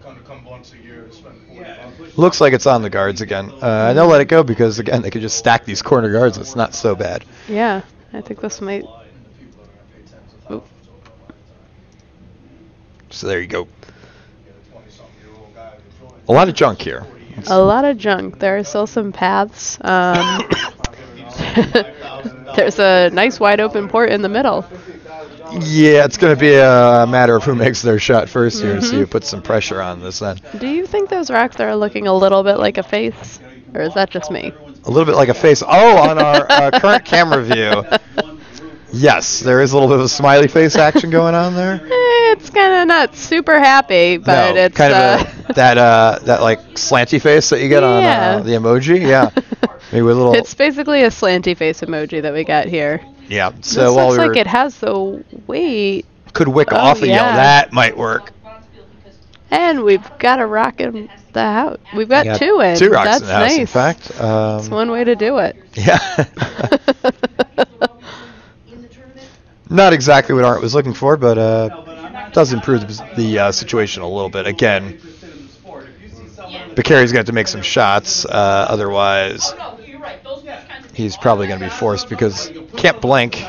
Speaker 6: Kind of come once a year to spend 45.
Speaker 1: Looks like it's on the guards again. And they'll let it go because, again, they could just stack these corner guards. It's not so bad.
Speaker 2: Yeah, I think this might. Oh.
Speaker 1: So there you go. A lot of junk here.
Speaker 2: A lot of junk. There are still some paths. There's a nice wide open port in the middle.
Speaker 1: Yeah, it's going to be a matter of who makes their shot first here to see who puts some pressure on this end.
Speaker 2: Do you think those rocks are looking a little bit like a face? Or is that just me?
Speaker 1: A little bit like a face. Oh, on our current camera view. Yes, there is a little bit of a smiley face action going on there.
Speaker 2: It's kind of not super happy, but it's
Speaker 1: kind of that like slanty face that you get on the emoji. Yeah, maybe with a little.
Speaker 2: It's basically a slanty face emoji that we got here.
Speaker 1: Yeah.
Speaker 2: This
Speaker 1: So while
Speaker 2: looks
Speaker 1: we
Speaker 2: like it has the weight.
Speaker 1: could wick off a yell, that might work.
Speaker 2: And we've got a rock in the house. We've got two in.
Speaker 1: Two rocks
Speaker 2: That's
Speaker 1: in the house,
Speaker 2: nice.
Speaker 1: in fact.
Speaker 2: That's one way to do it.
Speaker 1: Yeah. Not exactly what Art was looking for, but does improve the situation a little bit. Again, Bakari's got to make some shots. Otherwise, he's probably going to be forced because can't blink.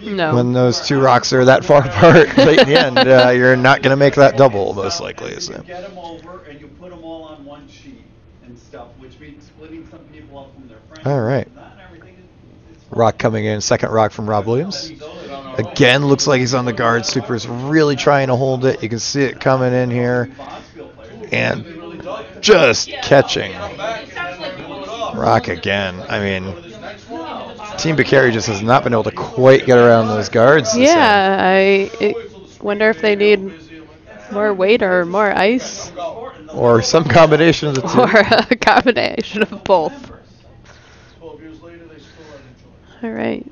Speaker 2: No.
Speaker 1: When those two rocks are that far apart late in the end, you're not going to make that double, most likely. So.
Speaker 4: You get them over and you put them all on one sheet and stuff, which means splitting some people up from their friends.
Speaker 1: All right.
Speaker 4: Not everything is
Speaker 1: Rock coming in, second rock from Rob Williams. Again, looks like he's on the guard. Super's really trying to hold it. You can see it coming in here. And just catching rock again. I mean, Team Bakari just has not been able to quite get around those guards.
Speaker 2: Yeah, I wonder if they need more weight or more ice.
Speaker 1: Or some combination of the two.
Speaker 2: Or a combination of both. All right.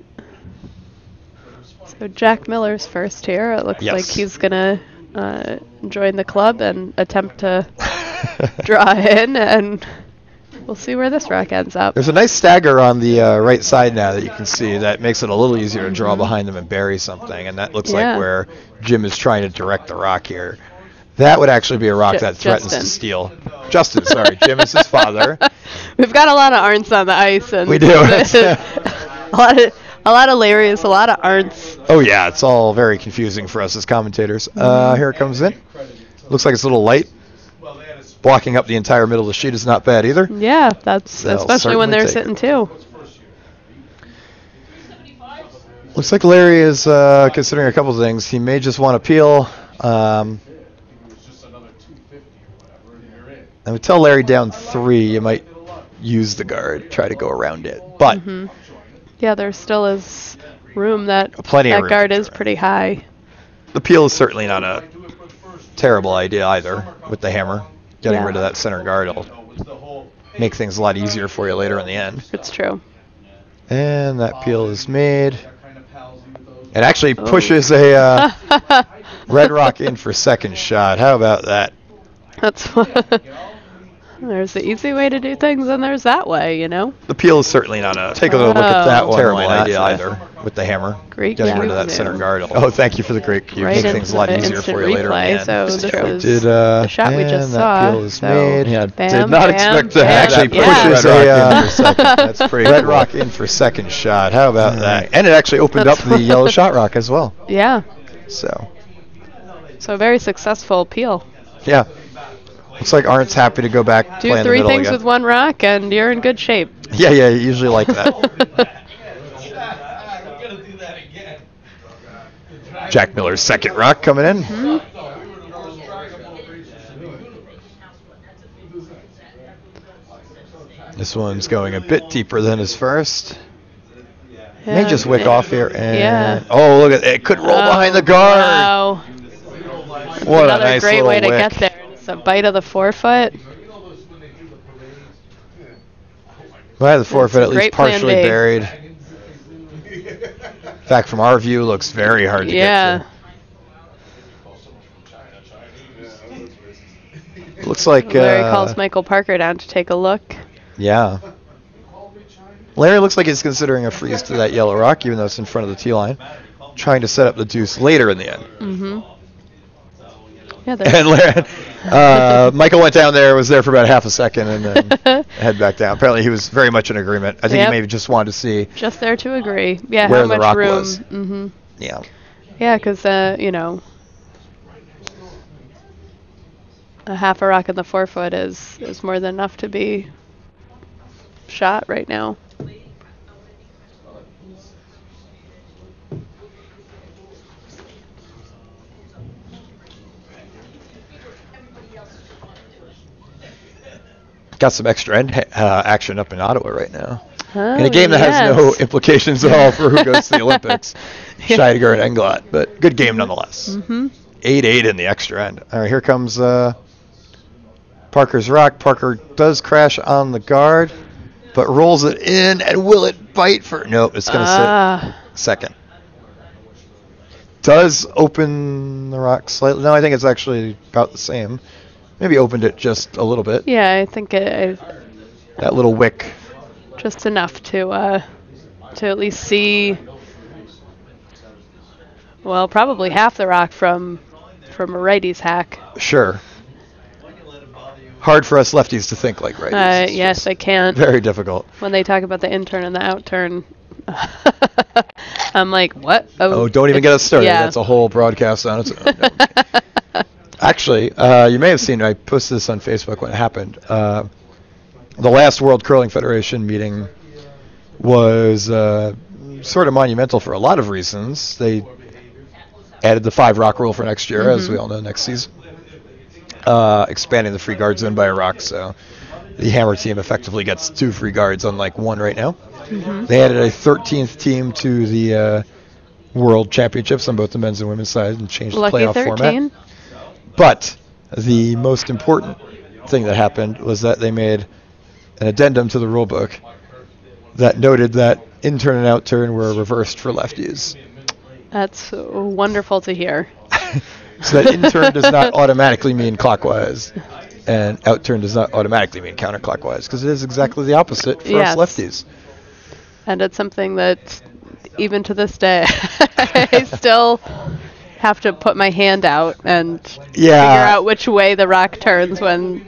Speaker 2: So Jack Miller's first here. It looks like he's going to join the club and attempt to draw in, and we'll see where this rock ends up.
Speaker 1: There's a nice stagger on the right side now that you can see that makes it a little easier to draw behind them and bury something, and that looks like where Jim is trying to direct the rock here. That would actually be a rock that threatens to steal. Justin, sorry. Jim is his father.
Speaker 2: We've got a lot of Arndts on the ice. And
Speaker 1: we do.
Speaker 2: A lot of Larrys, a lot of Arndts.
Speaker 1: Oh, yeah. It's all very confusing for us as commentators. Here it comes in. Looks like it's a little light. Blocking up the entire middle of the sheet is not bad either.
Speaker 2: Yeah, that's especially when they're sitting too.
Speaker 1: Looks like Larry is considering a couple things. He may just want to peel. I would tell Larry down 3, you might use the guard, try to go around it. But
Speaker 2: yeah, there still is room. That
Speaker 1: room
Speaker 2: guard is pretty high.
Speaker 1: The peel is certainly not a terrible idea either with the hammer. Getting rid of that center guard will make things a lot easier for you later in the end.
Speaker 2: It's true.
Speaker 1: And that peel is made. It actually pushes a red rock in for second shot. How about that?
Speaker 2: That's what. There's the easy way to do things, and there's that way, you know?
Speaker 1: The peel is certainly not a
Speaker 5: Take a look at that one.
Speaker 1: terrible
Speaker 5: Why not?
Speaker 1: idea either with the hammer.
Speaker 2: Great
Speaker 1: getting rid of
Speaker 2: cube
Speaker 1: that center
Speaker 2: zoom.
Speaker 1: guard. Oh, thank you for the great cube.
Speaker 2: Right
Speaker 1: Make things a lot
Speaker 2: into the
Speaker 1: easier for
Speaker 2: instant
Speaker 1: you later on.
Speaker 2: replay, so
Speaker 1: It's
Speaker 2: this
Speaker 1: true.
Speaker 2: is the shot we
Speaker 1: and
Speaker 2: just
Speaker 1: that
Speaker 2: saw.
Speaker 1: peel is
Speaker 2: So
Speaker 1: made.
Speaker 5: Yeah,
Speaker 2: bam,
Speaker 5: did not
Speaker 2: bam,
Speaker 5: expect to
Speaker 2: bam.
Speaker 5: actually
Speaker 1: Actually
Speaker 5: push
Speaker 1: pushes
Speaker 5: Red
Speaker 1: a
Speaker 5: Rock in for second. That's pretty
Speaker 1: Red
Speaker 5: cool.
Speaker 1: Rock in for second shot. How about that? And it actually opened up the yellow shot rock as well.
Speaker 2: Yeah,
Speaker 1: So,
Speaker 2: so very successful peel.
Speaker 1: yeah. Looks like Arndt's happy to go back play
Speaker 2: Do
Speaker 1: in the
Speaker 2: 3
Speaker 1: middle
Speaker 2: things
Speaker 1: again.
Speaker 2: with 1 rock, and you're in good shape.
Speaker 1: Yeah, you usually like that. Jack Miller's second rock coming in. This one's going a bit deeper than his first. May just wick off here. And
Speaker 2: Yeah.
Speaker 1: oh, look at it. Could roll behind the guard.
Speaker 2: Wow.
Speaker 1: What
Speaker 2: Another
Speaker 1: a nice
Speaker 2: great
Speaker 1: little
Speaker 2: way to
Speaker 1: wick.
Speaker 2: get there. It's a bite of the forefoot.
Speaker 1: Well, the forfeit
Speaker 2: a
Speaker 1: at least
Speaker 2: great plan
Speaker 1: partially
Speaker 2: B.
Speaker 1: buried. In fact, from our view, looks very hard to
Speaker 2: Yeah.
Speaker 1: get to. Looks like
Speaker 2: Larry calls Michael Parker down to take a look.
Speaker 1: yeah. Larry looks like he's considering a freeze to that yellow rock, even though it's in front of the tee line, trying to set up the deuce later in the end.
Speaker 2: Mm-hmm. Yeah,
Speaker 1: And Larry, Michael went down there, was there for about half a second, and then head back down. Apparently, he was very much in agreement. I think
Speaker 2: Yep.
Speaker 1: he maybe just wanted to see.
Speaker 2: just there to agree. Yeah,
Speaker 1: Where
Speaker 2: how
Speaker 1: the
Speaker 2: much
Speaker 1: rock
Speaker 2: room?
Speaker 1: was.
Speaker 2: Mm-hmm.
Speaker 1: Yeah.
Speaker 2: Yeah, because you know, a half a rock in the forefoot is more than enough to be shot right now.
Speaker 1: Got some extra end action up in Ottawa right now.
Speaker 2: Oh,
Speaker 1: In a game that has no
Speaker 2: yes.
Speaker 1: implications at all for who goes to the Olympics.
Speaker 2: Yeah.
Speaker 1: Scheidegger and Englot, but good game nonetheless.
Speaker 2: Mm-hmm.
Speaker 1: 8-8 in the extra end. All right, here comes Parker's rock. Parker does crash on the guard, but rolls it in, and will it bite for... Nope, it's going to sit second. Does open the rock slightly. No, I think it's actually about the same. Maybe opened it just a little bit.
Speaker 2: Yeah, I think
Speaker 1: That little wick.
Speaker 2: just enough to at least see. Well, probably half the rock from a righty's hack.
Speaker 1: Sure. Hard for us lefties to think like righties. It's
Speaker 2: Yes,
Speaker 1: just
Speaker 2: I can't.
Speaker 1: Very difficult.
Speaker 2: When they talk about the in-turn and the out-turn, I'm like, what?
Speaker 1: Oh, don't even get us started.
Speaker 2: Yeah.
Speaker 1: That's a whole broadcast on its own. No. Actually, you may have seen, I posted this on Facebook when it happened. The last World Curling Federation meeting was sort of monumental for a lot of reasons. They added the 5 rock rule for next year, as we all know, next season. Expanding the free guard zone by a rock, so the Hammer team effectively gets 2 free guards, unlike 1 right now.
Speaker 2: Mm-hmm.
Speaker 1: They added a 13th team to the World Championships on both the men's and women's side and changed the
Speaker 2: Lucky
Speaker 1: playoff
Speaker 2: 13.
Speaker 1: format. But the most important thing that happened was that they made an addendum to the rule book that noted that in-turn and out-turn were reversed for lefties.
Speaker 2: That's wonderful to hear.
Speaker 1: So that in-turn does not automatically mean clockwise, and out-turn does not automatically mean counterclockwise, because it is exactly the opposite for
Speaker 2: Yes.
Speaker 1: us lefties.
Speaker 2: And it's something that, even to this day, I still have to put my hand out and figure out which way the rock turns when...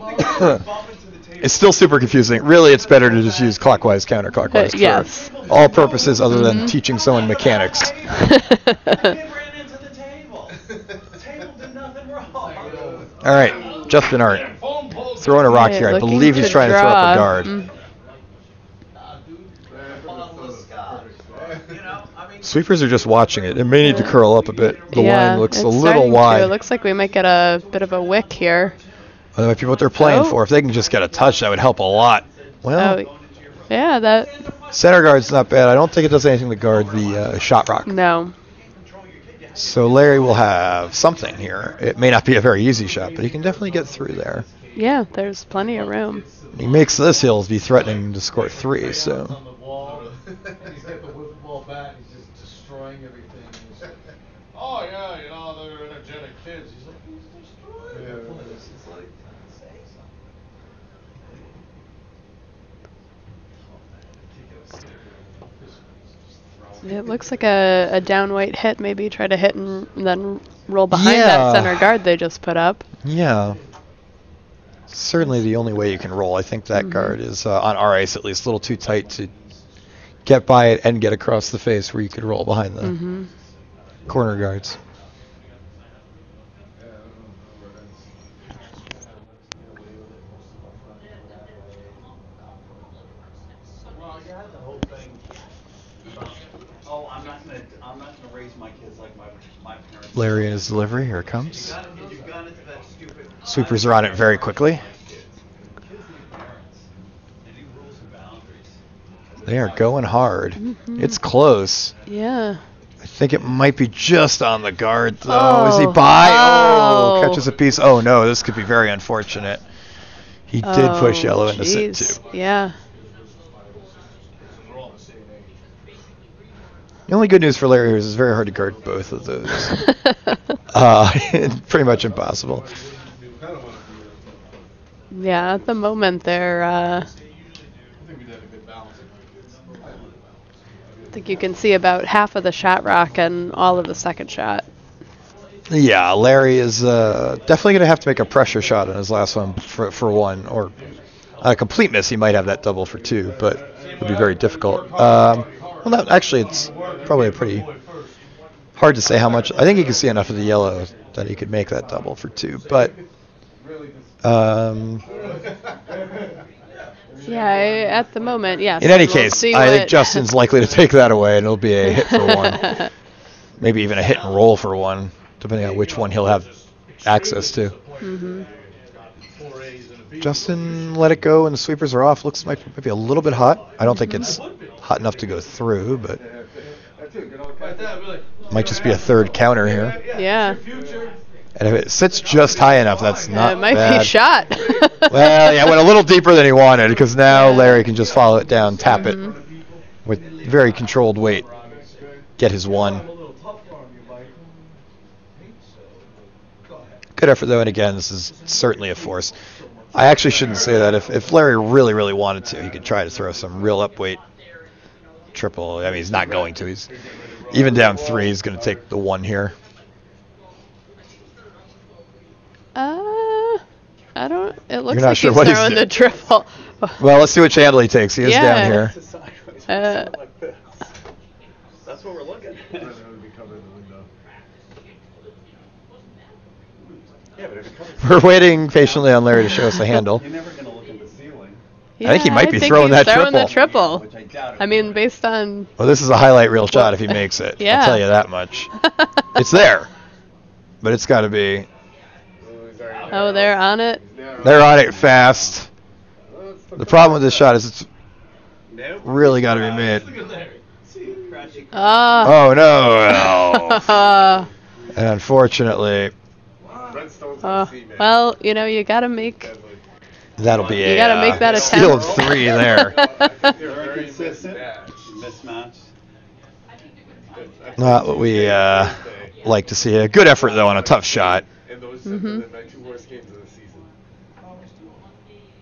Speaker 1: It's still super confusing. Really, it's better to just use clockwise, counterclockwise
Speaker 2: yes.
Speaker 1: for all purposes other than teaching someone mechanics. All right, Justin Arndt throwing a rock
Speaker 2: Okay,
Speaker 1: here. I
Speaker 2: looking
Speaker 1: believe he's
Speaker 2: to
Speaker 1: trying to throw up a
Speaker 2: draw.
Speaker 1: guard. Sweepers are just watching it. It may need to curl up a bit. The line looks
Speaker 2: it's
Speaker 1: a little
Speaker 2: starting to.
Speaker 1: wide.
Speaker 2: It looks like we might get a bit of a wick here.
Speaker 1: That might be what they're playing
Speaker 2: Oh.
Speaker 1: for. If they can just get a touch, that would help a lot. Well,
Speaker 2: Oh, yeah, that...
Speaker 1: center guard's not bad. I don't think it does anything to guard the shot rock.
Speaker 2: No.
Speaker 1: So Larry will have something here. It may not be a very easy shot, but he can definitely get through there.
Speaker 2: Yeah, there's plenty of room.
Speaker 1: He makes this, he'll be threatening to score 3. So
Speaker 6: destroying everything. He's like, oh yeah, you know, they're energetic kids. He's like, he's destroying the place. It's like, say something.
Speaker 2: It looks like a down weight hit. Maybe try to hit and then roll behind that center guard they just put up.
Speaker 1: Yeah. Certainly the only way you can roll. I think that guard is, on our ice at least, a little too tight to get by it and get across the face where you could roll behind the corner guards.
Speaker 4: Well, you had the whole thing about, oh, I'm not gonna raise my kids like my parents.
Speaker 1: Larry and his delivery. Here it comes.
Speaker 4: You got into that stupid.
Speaker 1: Sweepers are on it very quickly. They are going hard. It's close.
Speaker 2: Yeah.
Speaker 1: I think it might be just on the guard, though. Is he by? Oh, catches a piece. Oh, no, this could be very unfortunate. He did push yellow into sit, too.
Speaker 2: Yeah.
Speaker 1: The only good news for Larry here is it's very hard to guard both of those. Pretty much impossible.
Speaker 2: Yeah, at the moment they're... I think you can see about half of the shot rock and all of the second shot.
Speaker 1: Yeah, Larry is definitely going to have to make a pressure shot on his last one for one, or a complete miss. He might have that double for two, but it would be very difficult. Well, no, actually, it's probably a pretty hard to say how much. I think he can see enough of the yellow that he could make that double for two, but.
Speaker 2: Yeah, at the moment, yes.
Speaker 1: In any case, I think Justin's likely to take that away, and it'll be a hit for one. Maybe even a hit and roll for one, depending on which one he'll have access to. Justin let it go, and the sweepers are off. Looks might be a little bit hot. I don't think it's hot enough to go through, but might just be a third counter here.
Speaker 2: Yeah.
Speaker 1: And if it sits just high enough, that's not
Speaker 2: it might
Speaker 1: bad.
Speaker 2: be shot.
Speaker 1: Well, yeah, went a little deeper than he wanted, because now Larry can just follow it down, tap it with very controlled weight, get his one. Good effort, though, and again, this is certainly a force. I actually shouldn't say that. If Larry really, really wanted to, he could try to throw some real upweight triple. I mean, he's not going to. He's even down three. He's going to take the one here.
Speaker 2: I don't. It looks
Speaker 1: not
Speaker 2: like
Speaker 1: sure
Speaker 2: he's
Speaker 1: what he's
Speaker 2: throwing
Speaker 1: doing.
Speaker 2: the triple.
Speaker 1: Well, let's see what channel he takes. He is down here.
Speaker 4: That's what we're looking at.
Speaker 1: We're waiting patiently on Larry to show us the handle.
Speaker 4: You're never going to look at the ceiling.
Speaker 2: Yeah,
Speaker 1: I think he might be
Speaker 2: he's
Speaker 1: throwing that
Speaker 2: the
Speaker 1: triple.
Speaker 4: Which I doubt.
Speaker 2: I mean, based on...
Speaker 1: Well, this is a highlight reel shot if he makes it.
Speaker 2: Yeah.
Speaker 1: I'll tell you that much. It's there, but it's got to be.
Speaker 2: Oh, they're on it?
Speaker 1: They're on it fast. The problem with this shot is it's really got to be made. Oh, no. And unfortunately,
Speaker 2: well, you know, you got to make...
Speaker 1: that'll be
Speaker 2: You gotta make that
Speaker 1: steal
Speaker 2: attempt.
Speaker 1: of three there.
Speaker 4: Very consistent. Mismatch.
Speaker 1: Not what we like to see. A good effort, though, on a tough shot.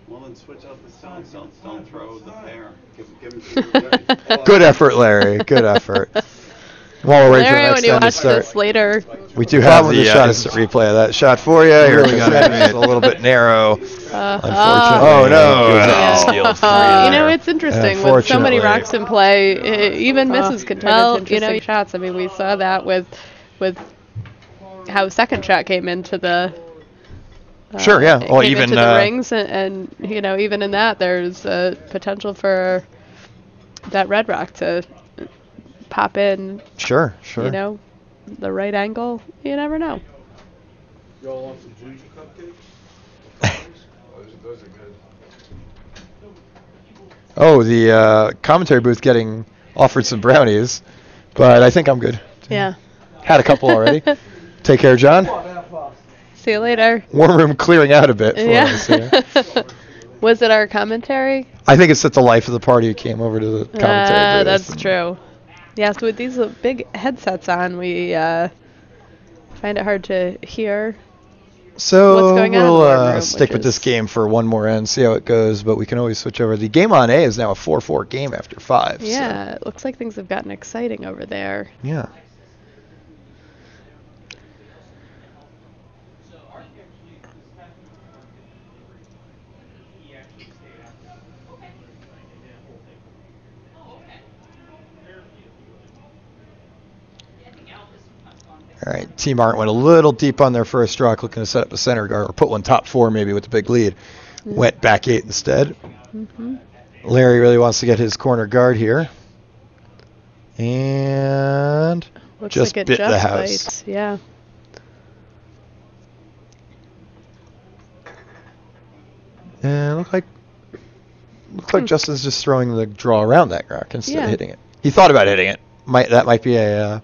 Speaker 4: Well, then switch up the sides. Don't throw the pair. Give
Speaker 1: Good effort, Larry. Good effort. While we're waiting for the
Speaker 2: Larry,
Speaker 1: next
Speaker 2: when you
Speaker 1: end to
Speaker 2: watch
Speaker 1: start,
Speaker 2: this later...
Speaker 1: we do have the instant replay of that shot for you. Here really got it a little bit narrow. Unfortunately.
Speaker 2: Oh,
Speaker 1: no.
Speaker 2: You know, it's interesting. With so many rocks in play, even misses can turn into interesting shots. I mean, we saw that with how second shot came into the...
Speaker 1: Sure, yeah. Well,
Speaker 2: came
Speaker 1: even
Speaker 2: into the rings, and, you know, even in that, there's potential for that red rock to pop in.
Speaker 1: Sure.
Speaker 2: You know, the right angle. You never know.
Speaker 6: Y'all want some ginger cupcakes? Those are good.
Speaker 1: Oh, the commentary booth getting offered some brownies, but I think I'm good.
Speaker 2: Yeah.
Speaker 1: Had a couple already. Take care, John.
Speaker 2: See you later.
Speaker 1: Warm room clearing out a bit for us here.
Speaker 2: Was it our commentary?
Speaker 1: I think it's at the life of the party who came over to the commentary booth.
Speaker 2: That's true. Yeah, so with these big headsets on, we find it hard to hear.
Speaker 1: So
Speaker 2: What's going on in the
Speaker 1: we'll
Speaker 2: warm room,
Speaker 1: stick
Speaker 2: which
Speaker 1: with this
Speaker 2: is-
Speaker 1: game for one more end, see how it goes, but we can always switch over. The game on A is now a 4-4 game after 5.
Speaker 2: Yeah, it looks like things have gotten exciting over there.
Speaker 1: So, yeah. All right, Team Art went a little deep on their first rock, looking to set up a center guard or put one top 4 maybe with the big lead. Went back 8 instead.
Speaker 2: Mm-hmm.
Speaker 1: Larry really wants to get his corner guard here. And
Speaker 2: Looks
Speaker 1: just
Speaker 2: like it
Speaker 1: bit
Speaker 2: just
Speaker 1: the house.
Speaker 2: bites. Yeah.
Speaker 1: And look like Justin's just throwing the draw around that rock instead of hitting it. He thought about hitting it. That might be a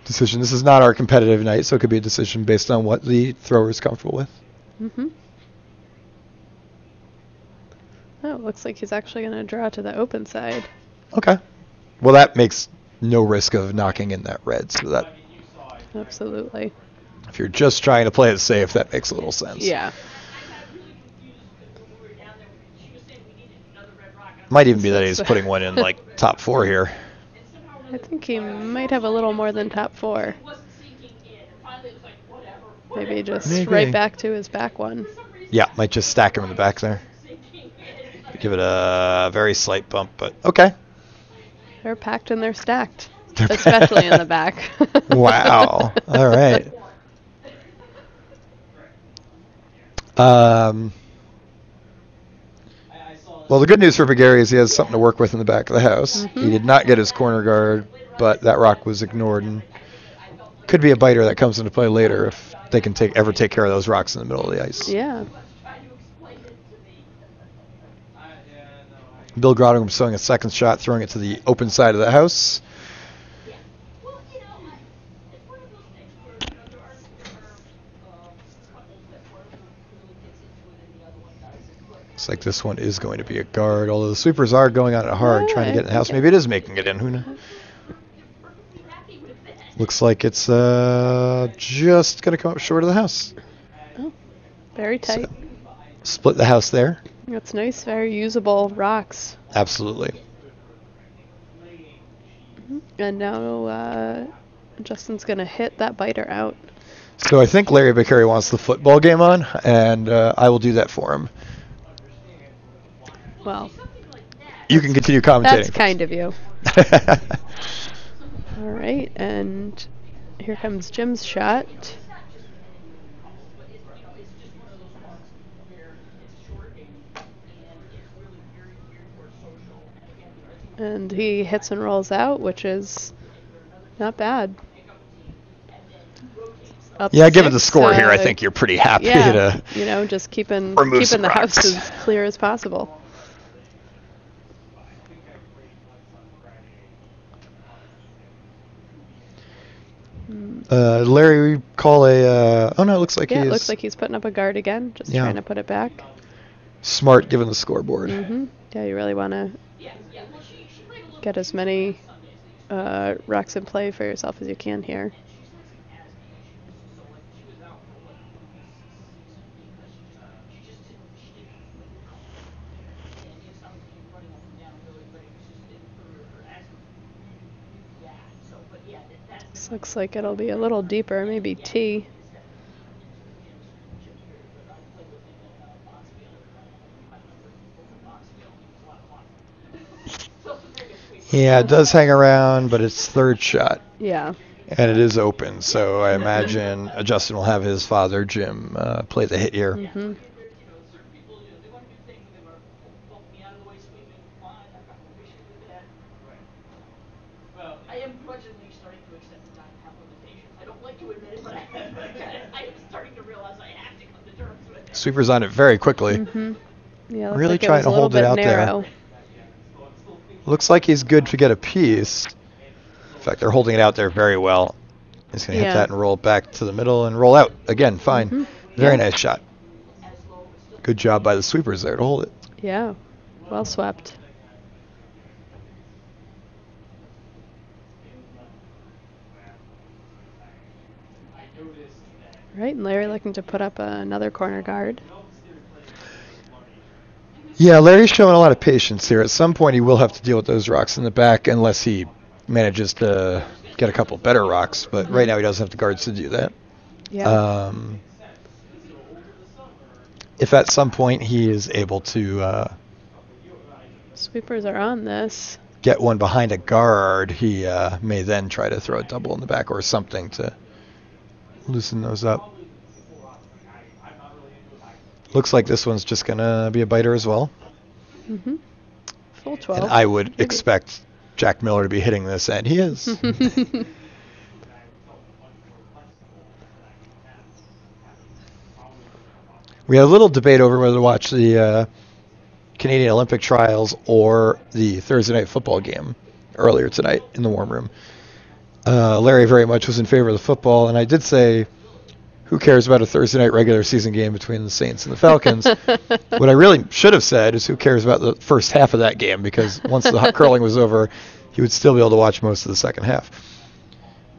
Speaker 1: decision. This is not our competitive night, so it could be a decision based on what the thrower is comfortable with.
Speaker 2: Mm-hmm. Oh, it looks like he's actually going to draw to the open side.
Speaker 1: Okay. Well, that makes no risk of knocking in that red, so that
Speaker 2: Absolutely.
Speaker 1: if you're just trying to play it safe, that makes a little sense.
Speaker 2: Yeah.
Speaker 1: Might even be that he's putting one in like top 4 here.
Speaker 2: I think he might have a little more than top 4. Maybe just right back to his back one.
Speaker 1: Yeah, might just stack him in the back there. Give it a very slight bump, but okay.
Speaker 2: They're packed and they're stacked, especially in the back.
Speaker 1: Wow. All right. Well, the good news for Gary is he has something to work with in the back of the house.
Speaker 2: Mm-hmm.
Speaker 1: He did not get his corner guard, but that rock was ignored, and could be a biter that comes into play later if they can ever take care of those rocks in the middle of the ice.
Speaker 2: Yeah.
Speaker 1: Bill Grottingham throwing a second shot, throwing it to the open side of the house. Looks like this one is going to be a guard, although the sweepers are going on it hard, trying to get in the house. Maybe it is making it in. Who knows? Looks like it's just going to come up short of the house.
Speaker 2: Oh, very tight.
Speaker 1: So, split the house there.
Speaker 2: That's nice, very usable rocks.
Speaker 1: Absolutely.
Speaker 2: And now Justin's going to hit that biter out.
Speaker 1: So I think Larry Bakary wants the football game on, and I will do that for him.
Speaker 2: Well,
Speaker 1: you can continue commentating.
Speaker 2: That's kind of you. All right, and here comes Jim's shot. And he hits and rolls out, which is not bad. Up
Speaker 1: Yeah, given the
Speaker 2: 6,
Speaker 1: score here, I think you're pretty happy to
Speaker 2: just keeping
Speaker 1: some
Speaker 2: the house
Speaker 1: rocks.
Speaker 2: as clear as possible.
Speaker 1: Larry, we call a. Oh no, it looks like
Speaker 2: Yeah,
Speaker 1: he's
Speaker 2: it looks like he's putting up a guard again, just trying to put it back.
Speaker 1: smart given the scoreboard.
Speaker 2: Mm-hmm. Yeah, you really want to get as many rocks in play for yourself as you can here. This looks like it'll be a little deeper, maybe T.
Speaker 1: Yeah, it does hang around, but it's third shot.
Speaker 2: Yeah.
Speaker 1: And it is open, so I imagine Justin will have his father, Jim, play the hit here.
Speaker 2: Mm-hmm.
Speaker 3: I am grudgingly starting to accept that I have limitations. I don't like to admit it, but I am starting to realize I have to come to terms with it.
Speaker 1: Sweeper's on it very quickly.
Speaker 2: Mm-hmm. Yeah,
Speaker 1: Really
Speaker 2: like
Speaker 1: trying
Speaker 2: it
Speaker 1: to
Speaker 2: was a
Speaker 1: hold
Speaker 2: little
Speaker 1: it
Speaker 2: bit
Speaker 1: out
Speaker 2: narrow.
Speaker 1: there. Looks like he's good to get a piece. In fact, they're holding it out there very well. He's going to hit that and roll back to the middle and roll out. Again, fine.
Speaker 2: Mm-hmm.
Speaker 1: Very nice shot. Good job by the sweepers there to hold it.
Speaker 2: Yeah, well swept. Right, and Larry looking to put up another corner guard.
Speaker 1: Yeah, Larry's showing a lot of patience here. At some point, he will have to deal with those rocks in the back unless he manages to get a couple better rocks. But right now, he doesn't have the guards to do that.
Speaker 2: Yeah.
Speaker 1: If at some point he is able to
Speaker 2: Sweepers are on this.
Speaker 1: get one behind a guard, he may then try to throw a double in the back or something to loosen those up. Looks like this one's just going to be a biter as well.
Speaker 2: Mm-hmm. Full 12.
Speaker 1: And I would
Speaker 2: Maybe.
Speaker 1: expect Jack Miller to be hitting this, and he is. We had a little debate over whether to watch the Canadian Olympic trials or the Thursday night football game earlier tonight in the warm room. Larry very much was in favor of the football, and I did say, who cares about a Thursday night regular season game between the Saints and the Falcons? What I really should have said is who cares about the first half of that game, because once the hot curling was over, he would still be able to watch most of the second half.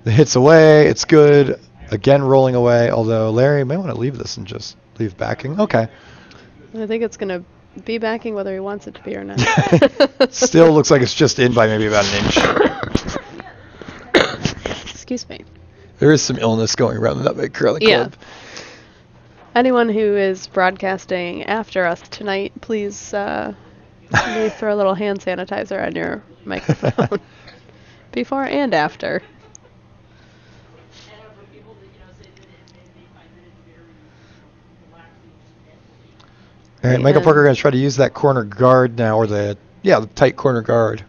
Speaker 1: The hit's away, it's good. Again, rolling away, although Larry may want to leave this and just leave backing. Okay.
Speaker 2: I think it's going to be backing whether he wants it to be or not.
Speaker 1: Still looks like it's just in by maybe about an inch.
Speaker 2: Excuse me.
Speaker 1: There is some illness going around the Nutmeg Curling Club.
Speaker 2: Anyone who is broadcasting after us tonight, please maybe throw a little hand sanitizer on your microphone. Before and after.
Speaker 1: All right, Michael Parker going to try to use that corner guard now, or the tight corner guard.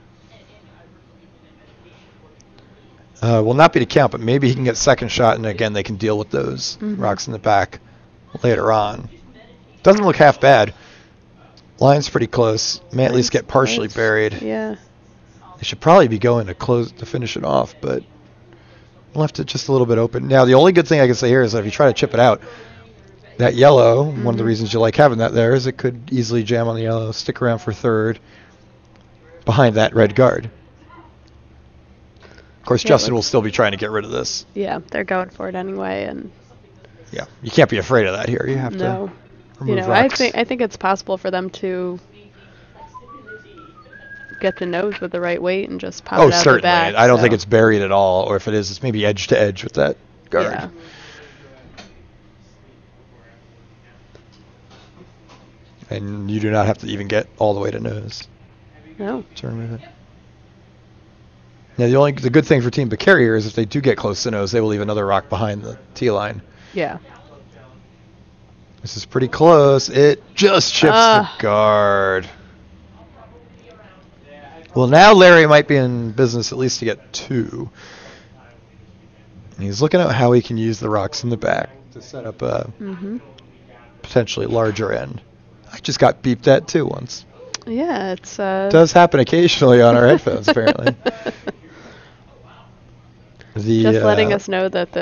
Speaker 1: Will not be to count, but maybe he can get second shot, and again, they can deal with those rocks in the back later on. Doesn't look half bad. Line's pretty close. May at least get partially buried.
Speaker 2: Yeah.
Speaker 1: They should probably be going to finish it off, but left it just a little bit open. Now, the only good thing I can say here is that if you try to chip it out, that yellow, one of the reasons you like having that there is it could easily jam on the yellow, stick around for third, behind that red guard. Of course, Justin will still be trying to get rid of this.
Speaker 2: Yeah, they're going for it anyway, and
Speaker 1: yeah, you can't be afraid of that here. You have to remove rocks.
Speaker 2: I think it's possible for them to get the nose with the right weight and just pop it out
Speaker 1: certainly.
Speaker 2: the back.
Speaker 1: I don't think it's buried at all, or if it is, it's maybe edge to edge with that guard.
Speaker 2: Yeah.
Speaker 1: And you do not have to even get all the way to nose.
Speaker 2: No.
Speaker 1: To remove it. Now, the good thing for Team Beccari here is if they do get close to nose, they will leave another rock behind the tee line.
Speaker 2: Yeah.
Speaker 1: This is pretty close. It just chips the guard. Well, now Larry might be in business at least to get two. And he's looking at how he can use the rocks in the back to set up a potentially larger end. I just got beeped at too once.
Speaker 2: Yeah, it's
Speaker 1: It does happen occasionally on our headphones, apparently.
Speaker 2: Just letting us know that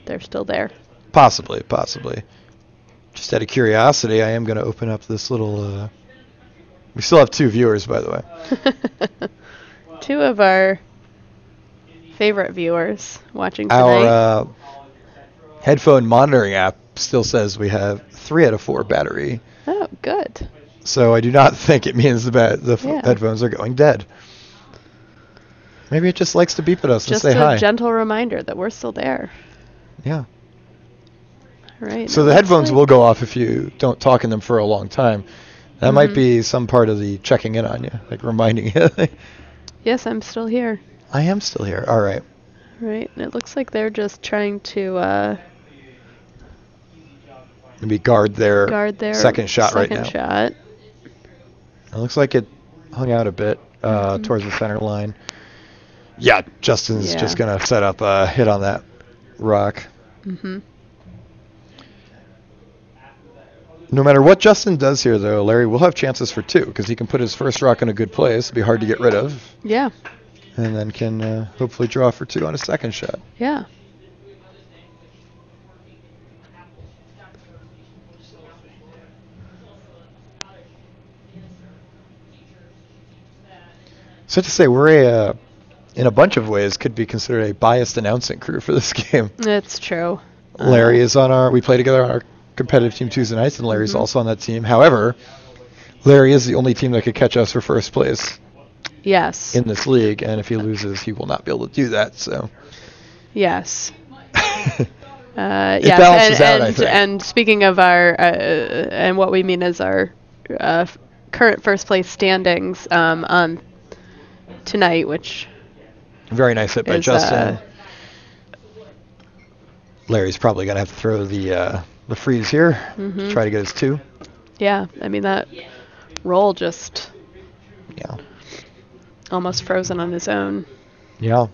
Speaker 2: they're still there.
Speaker 1: Possibly. Just out of curiosity, I am going to open up this little... we still have two viewers, by the way.
Speaker 2: Two of our favorite viewers watching tonight.
Speaker 1: Our headphone monitoring app still says we have 3 out of 4 battery.
Speaker 2: Oh, good.
Speaker 1: So I do not think it means the headphones are going dead. Maybe it just likes to beep at us and say hi.
Speaker 2: Just a gentle reminder that we're still there.
Speaker 1: Yeah.
Speaker 2: All right.
Speaker 1: So the headphones will go off if you don't talk in them for a long time. That might be some part of the checking in on you, like reminding you.
Speaker 2: Yes, I'm still here.
Speaker 1: I am still here. All right.
Speaker 2: Right. And it looks like they're just trying to
Speaker 1: maybe guard their second shot right now.
Speaker 2: Shot.
Speaker 1: It looks like it hung out a bit towards the center line. Yeah, Justin's just going to set up a hit on that rock. No matter what Justin does here, though, Larry will have chances for 2 because he can put his first rock in a good place. It'll be hard to get rid of.
Speaker 2: Yeah.
Speaker 1: And then can hopefully draw for 2 on a second shot.
Speaker 2: Yeah.
Speaker 1: So to say, we're a in a bunch of ways, could be considered a biased announcing crew for this game.
Speaker 2: It's true.
Speaker 1: Larry is on we play together on our competitive team Tuesday nights, and Larry's also on that team. However, Larry is the only team that could catch us for first place.
Speaker 2: Yes.
Speaker 1: In this league, and if he loses, he will not be able to do that. So.
Speaker 2: Yes.
Speaker 1: It
Speaker 2: yes,
Speaker 1: balances out, I think.
Speaker 2: And speaking of our, and what we mean is our current first place standings on tonight, which
Speaker 1: very nice hit by
Speaker 2: is,
Speaker 1: Justin. Larry's probably gonna have to throw the freeze here to try to get his 2.
Speaker 2: Yeah, I mean that roll just almost frozen on his own.
Speaker 1: Yeah.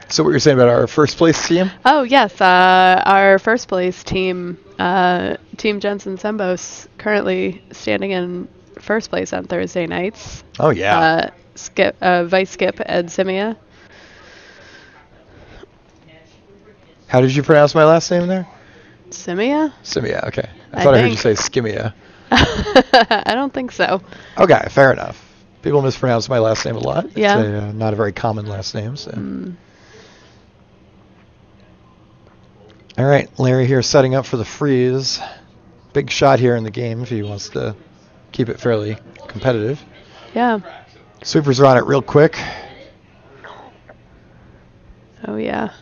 Speaker 1: So what you're saying about our first place team?
Speaker 2: Oh yes, our first place team, Team Jensen Sembos, currently standing in first place on Thursday nights.
Speaker 1: Oh yeah.
Speaker 2: Vice skip Ed Simia.
Speaker 1: How did you pronounce my last name there?
Speaker 2: Simia?
Speaker 1: Simia, okay. I thought I heard you say Skimia.
Speaker 2: I don't think so.
Speaker 1: Okay, fair enough. People mispronounce my last name a lot.
Speaker 2: Yeah.
Speaker 1: It's not a very common last name. So. All right, Larry here setting up for the freeze. Big shot here in the game if he wants to keep it fairly competitive.
Speaker 2: Yeah.
Speaker 1: Sweepers are on it real quick.
Speaker 2: Oh, yeah.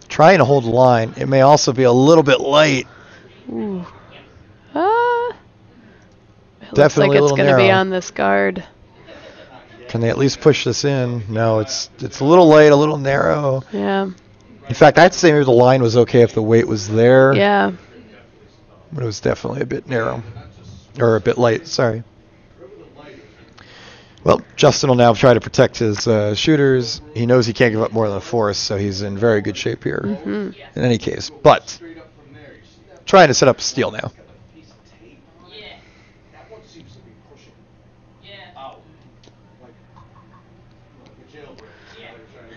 Speaker 1: Trying to hold the line. It may also be a little bit light.
Speaker 2: Ooh. It
Speaker 1: Definitely
Speaker 2: looks like it's going to be
Speaker 1: narrow.
Speaker 2: on this guard.
Speaker 1: Can they at least push this in? No, it's a little light, a little narrow.
Speaker 2: Yeah.
Speaker 1: In fact, I'd say maybe the line was okay if the weight was there.
Speaker 2: Yeah.
Speaker 1: But it was definitely a bit narrow. Or a bit light, sorry. Well, Justin will now try to protect his shooters. He knows he can't give up more than a force, so he's in very good shape here in any case. But trying to set up a steal now.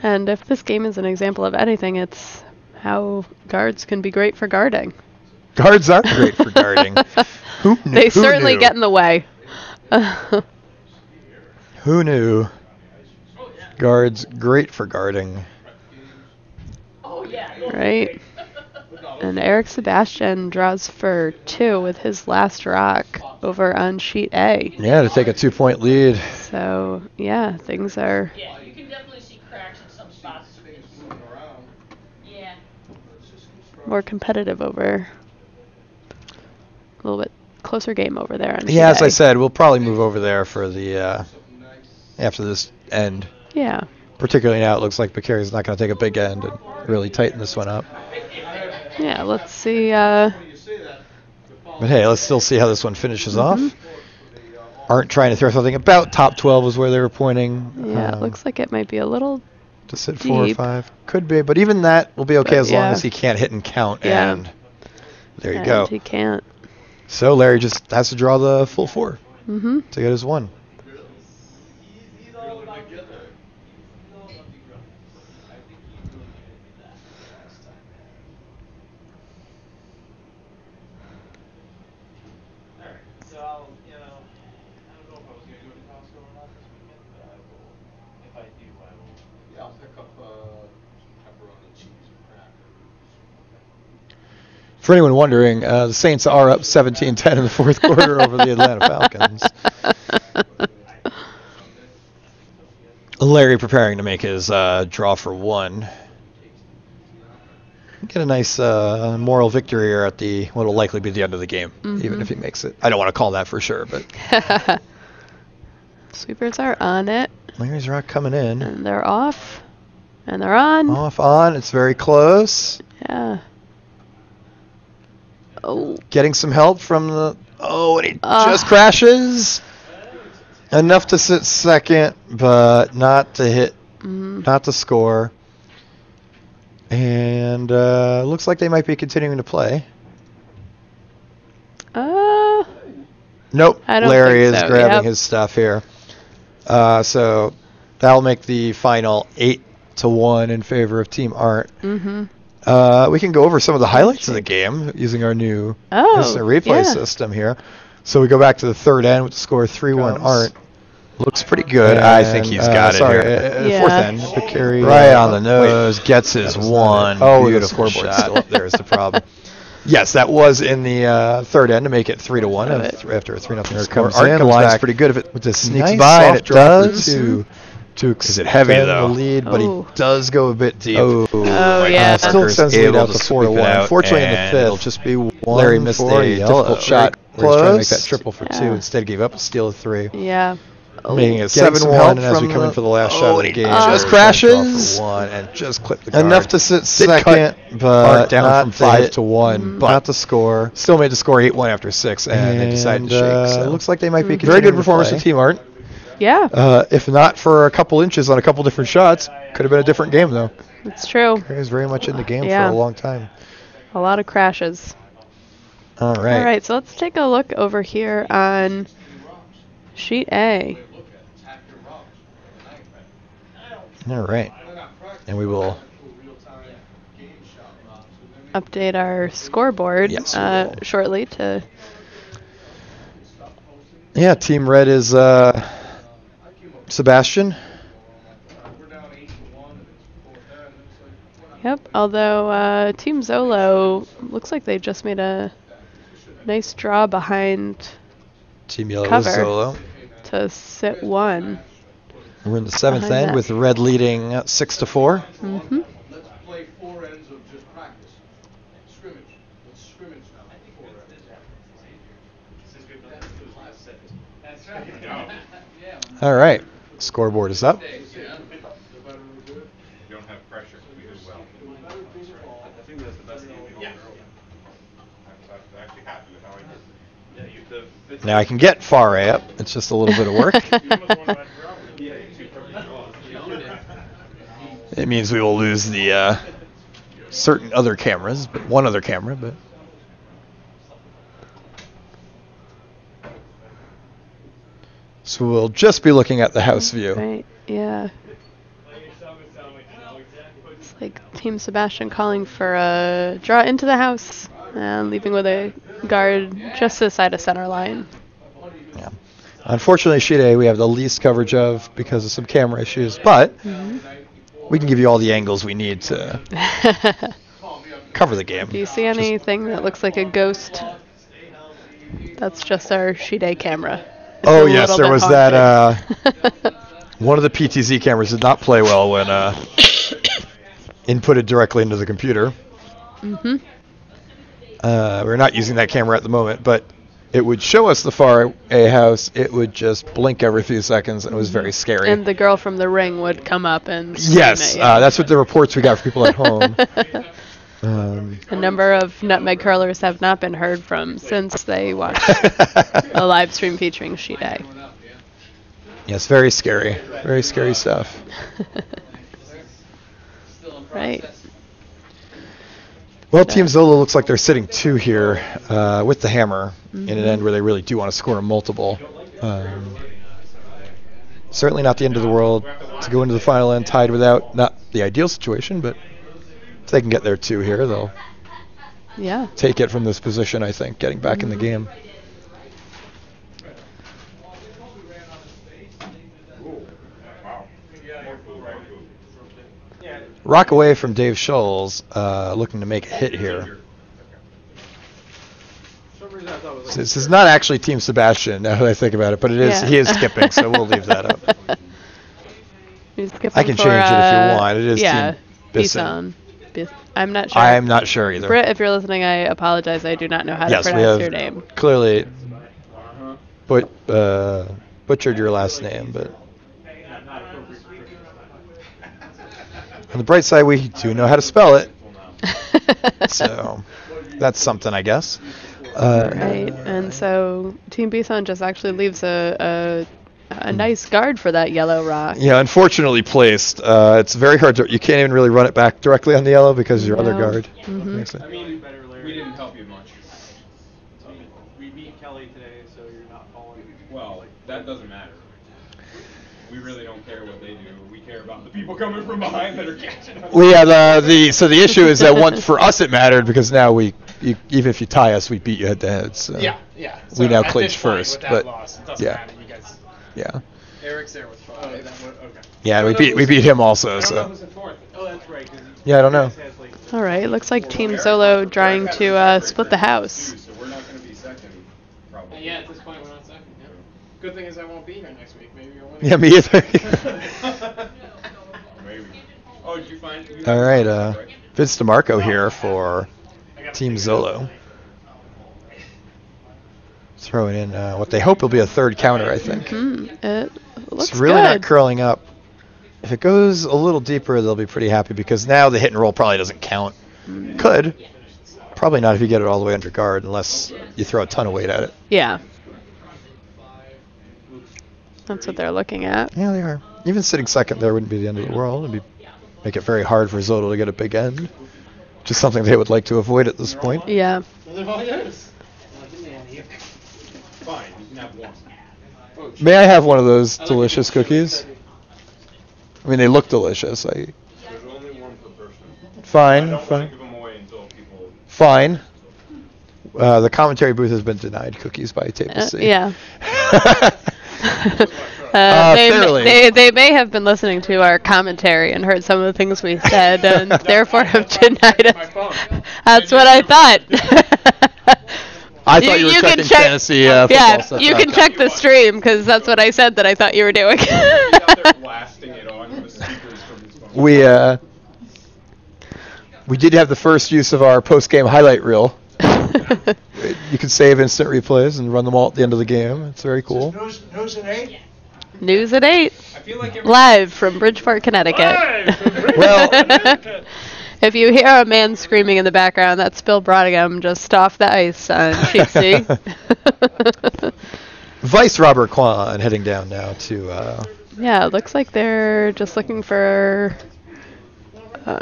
Speaker 2: And if this game is an example of anything, it's how guards can be great for guarding.
Speaker 1: Guards are great for guarding.
Speaker 2: They certainly get in the way.
Speaker 1: Who knew? Guards great for guarding.
Speaker 2: Right. And Eric Sebastian draws for 2 with his last rock over on sheet A.
Speaker 1: Yeah, to take a 2-point lead.
Speaker 2: So, yeah, things are...
Speaker 3: Yeah, you can definitely see cracks in some spots. Yeah.
Speaker 2: more competitive over... a little bit closer game over there on sheet
Speaker 1: Yeah, as
Speaker 2: A.
Speaker 1: I said, we'll probably move over there for the after this end.
Speaker 2: Yeah.
Speaker 1: Particularly now, it looks like Bakari's not going to take a big end and really tighten this one up.
Speaker 2: Yeah, let's see.
Speaker 1: But hey, let's still see how this one finishes off. Aren't trying to throw something about top 12 is where they were pointing.
Speaker 2: Yeah, it looks like it might be a little
Speaker 1: Just hit 4 or
Speaker 2: deep.
Speaker 1: 5. Could be, but even that will be okay
Speaker 2: But
Speaker 1: as long
Speaker 2: yeah.
Speaker 1: as he can't hit and count.
Speaker 2: Yeah.
Speaker 1: And there you
Speaker 2: and
Speaker 1: go.
Speaker 2: he can't.
Speaker 1: So Larry just has to draw the full 4
Speaker 2: Mm-hmm.
Speaker 1: to get his 1. For anyone wondering, the Saints are up 17-10 in the fourth quarter over the Atlanta Falcons. Larry preparing to make his draw for 1. Get a nice moral victory here at what will likely be the end of the game, even if he makes it. I don't want to call that for sure, but
Speaker 2: Sweepers are on it.
Speaker 1: Larry's rock coming in.
Speaker 2: And they're off. And they're on.
Speaker 1: Off, on. It's very close.
Speaker 2: Yeah. Oh.
Speaker 1: Getting some help from the... Oh, and he just crashes. Enough to sit second, but not to hit, not to score. And looks like they might be continuing to play. Nope.
Speaker 2: I don't
Speaker 1: Larry
Speaker 2: think
Speaker 1: is
Speaker 2: so.
Speaker 1: grabbing
Speaker 2: Yep.
Speaker 1: his stuff here. So that'll make the final 8-1 in favor of Team Art. We can go over some of the highlights of the game using our new instant replay system here. So we go back to the third end with the score 3-1 Art. Looks pretty good. I think he's got it
Speaker 7: sorry,
Speaker 1: here.
Speaker 7: Fourth end. Picari,
Speaker 1: Right on the nose. Gets his one.
Speaker 7: Oh,
Speaker 1: Beautiful
Speaker 7: the
Speaker 1: shot.
Speaker 7: scoreboard's still up there is the problem.
Speaker 1: Yes, that was in the third end to make it 3-1 after a 3-0
Speaker 7: Here it
Speaker 1: score.
Speaker 7: comes
Speaker 1: Art
Speaker 7: in.
Speaker 1: comes
Speaker 7: Line's
Speaker 1: back
Speaker 7: pretty good if it
Speaker 1: with this sneaks
Speaker 7: nice
Speaker 1: by, and
Speaker 7: soft
Speaker 1: it
Speaker 7: drop for
Speaker 1: does
Speaker 7: to
Speaker 1: Is it heavy
Speaker 7: extend
Speaker 1: though?
Speaker 7: the lead, but he
Speaker 2: Oh.
Speaker 1: does go a bit deep.
Speaker 2: yeah.
Speaker 7: still extends the lead
Speaker 1: able
Speaker 7: out
Speaker 1: to
Speaker 7: to
Speaker 1: sweep it
Speaker 7: 4-1.
Speaker 1: out,
Speaker 7: Unfortunately, in the
Speaker 1: and
Speaker 7: fifth,
Speaker 1: it'll just be one
Speaker 7: Larry missed
Speaker 1: for
Speaker 7: a
Speaker 1: yellow.
Speaker 7: difficult shot
Speaker 1: Very
Speaker 7: where he's trying to make
Speaker 1: close.
Speaker 7: that triple for
Speaker 2: Yeah.
Speaker 7: two. Instead, gave up a steal of three.
Speaker 2: Yeah.
Speaker 1: Making it
Speaker 7: Getting some
Speaker 1: 7-1,
Speaker 7: help
Speaker 1: and as we
Speaker 7: from
Speaker 1: come in for the last shot of the
Speaker 7: he
Speaker 1: game,
Speaker 2: just
Speaker 1: we're
Speaker 7: crashes.
Speaker 1: trying to draw for one and just clip the guard.
Speaker 7: Enough to sit
Speaker 1: Did
Speaker 7: second,
Speaker 1: cut
Speaker 7: but
Speaker 1: Art down
Speaker 7: not
Speaker 1: from
Speaker 7: to
Speaker 1: 5
Speaker 7: hit.
Speaker 1: to 1, but
Speaker 7: Not to score.
Speaker 1: still made the score 8-1 after 6, and they decided to shake. So
Speaker 7: It looks like they might be
Speaker 1: very good
Speaker 7: continuing to
Speaker 1: performance
Speaker 7: play.
Speaker 1: from Team Art.
Speaker 2: Yeah.
Speaker 1: If not for a couple inches on a couple different shots, could have been a different game though.
Speaker 2: It's true.
Speaker 1: He was very much in the game
Speaker 2: Yeah.
Speaker 1: for a long time.
Speaker 2: A lot of crashes.
Speaker 1: All right.
Speaker 2: All right, so let's take a look over here on sheet A.
Speaker 1: All right. And we will.
Speaker 2: Update our scoreboard
Speaker 1: Yes, we will.
Speaker 2: shortly to.
Speaker 1: Yeah, Team Red is Sebastian.
Speaker 2: Yep. Although Team Zolo looks like they just made a nice draw behind
Speaker 1: Team Yellow
Speaker 2: Cover.
Speaker 1: is Solo.
Speaker 2: to sit one.
Speaker 1: We're in the seventh
Speaker 2: Behind
Speaker 1: end
Speaker 2: that.
Speaker 1: with Red leading 6-4.
Speaker 2: Mm-hmm.
Speaker 6: Let's play 4 ends of just practice. Scrimmage. Let's scrimmage now. 4 ends.
Speaker 1: All right. Scoreboard is up.
Speaker 8: You don't have pressure. We do well. I think that's the best thing we don't know. I'm actually happy with how I did.
Speaker 1: Now I can get far A up. It's just a little bit of work. It means we will lose the certain other cameras, but one other camera, but. So we'll just be looking at the house view.
Speaker 2: Right. Yeah. It's like Team Sebastian calling for a draw into the house and leaving with a guard just to the side of center line.
Speaker 1: Yeah. Unfortunately, sheet A we have the least coverage of because of some camera issues, but we can give you all the angles we need to cover the game.
Speaker 2: Do you see anything that looks like a ghost? That's just our sheet A camera. It's
Speaker 1: Oh
Speaker 2: a
Speaker 1: yes,
Speaker 2: little
Speaker 1: there
Speaker 2: bit
Speaker 1: was that. One of the PTZ cameras did not play well when inputted directly into the computer.
Speaker 2: Mm-hmm.
Speaker 1: We're not using that camera at the moment, but it would show us the far A house. It would just blink every few seconds, and it was very scary.
Speaker 2: And the girl from the ring would come up and scream
Speaker 1: Yes,
Speaker 2: at you.
Speaker 1: that's what the reports we got from people at home.
Speaker 2: A number of Nutmeg curlers have not been heard from since they watched a live stream featuring Sheet A.
Speaker 1: Yes, very scary stuff.
Speaker 2: Right.
Speaker 1: Well, Team Zola looks like they're sitting 2 here with the hammer in an end where they really do want to score a multiple. Certainly not the end of the world to go into the final end tied without, not the ideal situation, but if they can get their 2 here, they'll
Speaker 2: Yeah.
Speaker 1: take it from this position, I think, getting back in the game. Rock away from Dave Scholes, looking to make a hit here. So this is not actually Team Sebastian, now that I think about it, but it is.
Speaker 2: Yeah.
Speaker 1: He is skipping, so we'll leave that up.
Speaker 2: He's skipping
Speaker 1: I can
Speaker 2: for,
Speaker 1: change it if you want. It is
Speaker 2: yeah,
Speaker 1: Team Bisson.
Speaker 2: I'm not sure.
Speaker 1: I'm not sure either.
Speaker 2: Britt, if you're listening, I apologize. I do not know how
Speaker 1: Yes,
Speaker 2: to
Speaker 1: we
Speaker 2: pronounce
Speaker 1: have
Speaker 2: your name.
Speaker 1: clearly butchered your last name, but on the bright side, we do know how to spell it, so that's something, I guess.
Speaker 2: Right, and so Team Bison just actually leaves a nice guard for that yellow rock.
Speaker 1: Yeah, unfortunately placed. It's very hard to. You can't even really run it back directly on the yellow because of your other
Speaker 2: No.
Speaker 1: guard.
Speaker 2: Mhm.
Speaker 1: Makes it-
Speaker 9: I mean, we didn't help you much. We beat Kelly today, so you're not falling.
Speaker 8: Well, that doesn't matter. We really don't care what they do. We care about the people coming from behind that are catching us.
Speaker 1: Well, yeah. So the issue is that for us it mattered because now even if you tie us, we beat you head to head. So
Speaker 6: Yeah.
Speaker 1: We
Speaker 6: So
Speaker 1: now
Speaker 6: at
Speaker 1: clinch
Speaker 6: this point,
Speaker 1: first,
Speaker 6: with that
Speaker 1: but
Speaker 6: loss, it doesn't
Speaker 1: yeah.
Speaker 6: matter. You guys,
Speaker 1: yeah.
Speaker 9: Eric's there with 5. Okay.
Speaker 1: Yeah, we beat him also.
Speaker 9: I don't know
Speaker 1: So
Speaker 9: who's in 4th. Oh, that's right.
Speaker 1: yeah, I don't know.
Speaker 2: All right, looks like Team Zolo trying to split the house.
Speaker 8: So we're not going to be second, probably.
Speaker 9: Yeah, at this point we're not second. Yeah. Good thing is I won't be here next week. Maybe you'll win.
Speaker 1: Yeah, me either.
Speaker 8: Maybe. Oh, did you find?
Speaker 1: All right, Vince DeMarco here for Team Zolo. Throwing in what they hope will be a third counter, I think.
Speaker 2: It looks
Speaker 1: It's really
Speaker 2: good.
Speaker 1: not curling up. If it goes a little deeper, they'll be pretty happy because now the hit and roll probably doesn't count. Could. Probably not if you get it all the way under guard unless you throw a ton of weight at it.
Speaker 2: Yeah. That's what they're looking at.
Speaker 1: Yeah, they are. Even sitting second there wouldn't be the end of the world. It'd make it very hard for Zodal to get a big end. Just something they would like to avoid at this point.
Speaker 2: Yeah.
Speaker 8: Fine, you can have one.
Speaker 1: May I have one of those delicious cookies? I mean, they look delicious.
Speaker 8: There's only one per person. I
Speaker 1: Fine,
Speaker 8: don't want to
Speaker 1: fine.
Speaker 8: give them away until people.
Speaker 1: Fine. The commentary booth has been denied cookies by Table C.
Speaker 2: Yeah.
Speaker 1: Fairly.
Speaker 2: They may have been listening to our commentary and heard some of the things we said and therefore have denied us. That's what I thought.
Speaker 1: I thought you were checking fantasy football
Speaker 2: yeah,
Speaker 1: stuff.
Speaker 2: you can check the stream because that's what I said that I thought you were doing.
Speaker 8: He's out there blasting it on the speakers from his phone.
Speaker 1: We did have the first use of our post-game highlight reel. You can save instant replays and run them all at the end of the game. It's very cool.
Speaker 5: News at 8?
Speaker 2: News at 8.
Speaker 8: I feel like
Speaker 2: Live from Bridgeport, Connecticut.
Speaker 1: Well,
Speaker 2: if you hear a man screaming in the background, that's Bill Brodigham just off the ice on Sheep C.
Speaker 1: Vice Robert Kwan heading down now to...
Speaker 2: Yeah, it looks like they're just looking for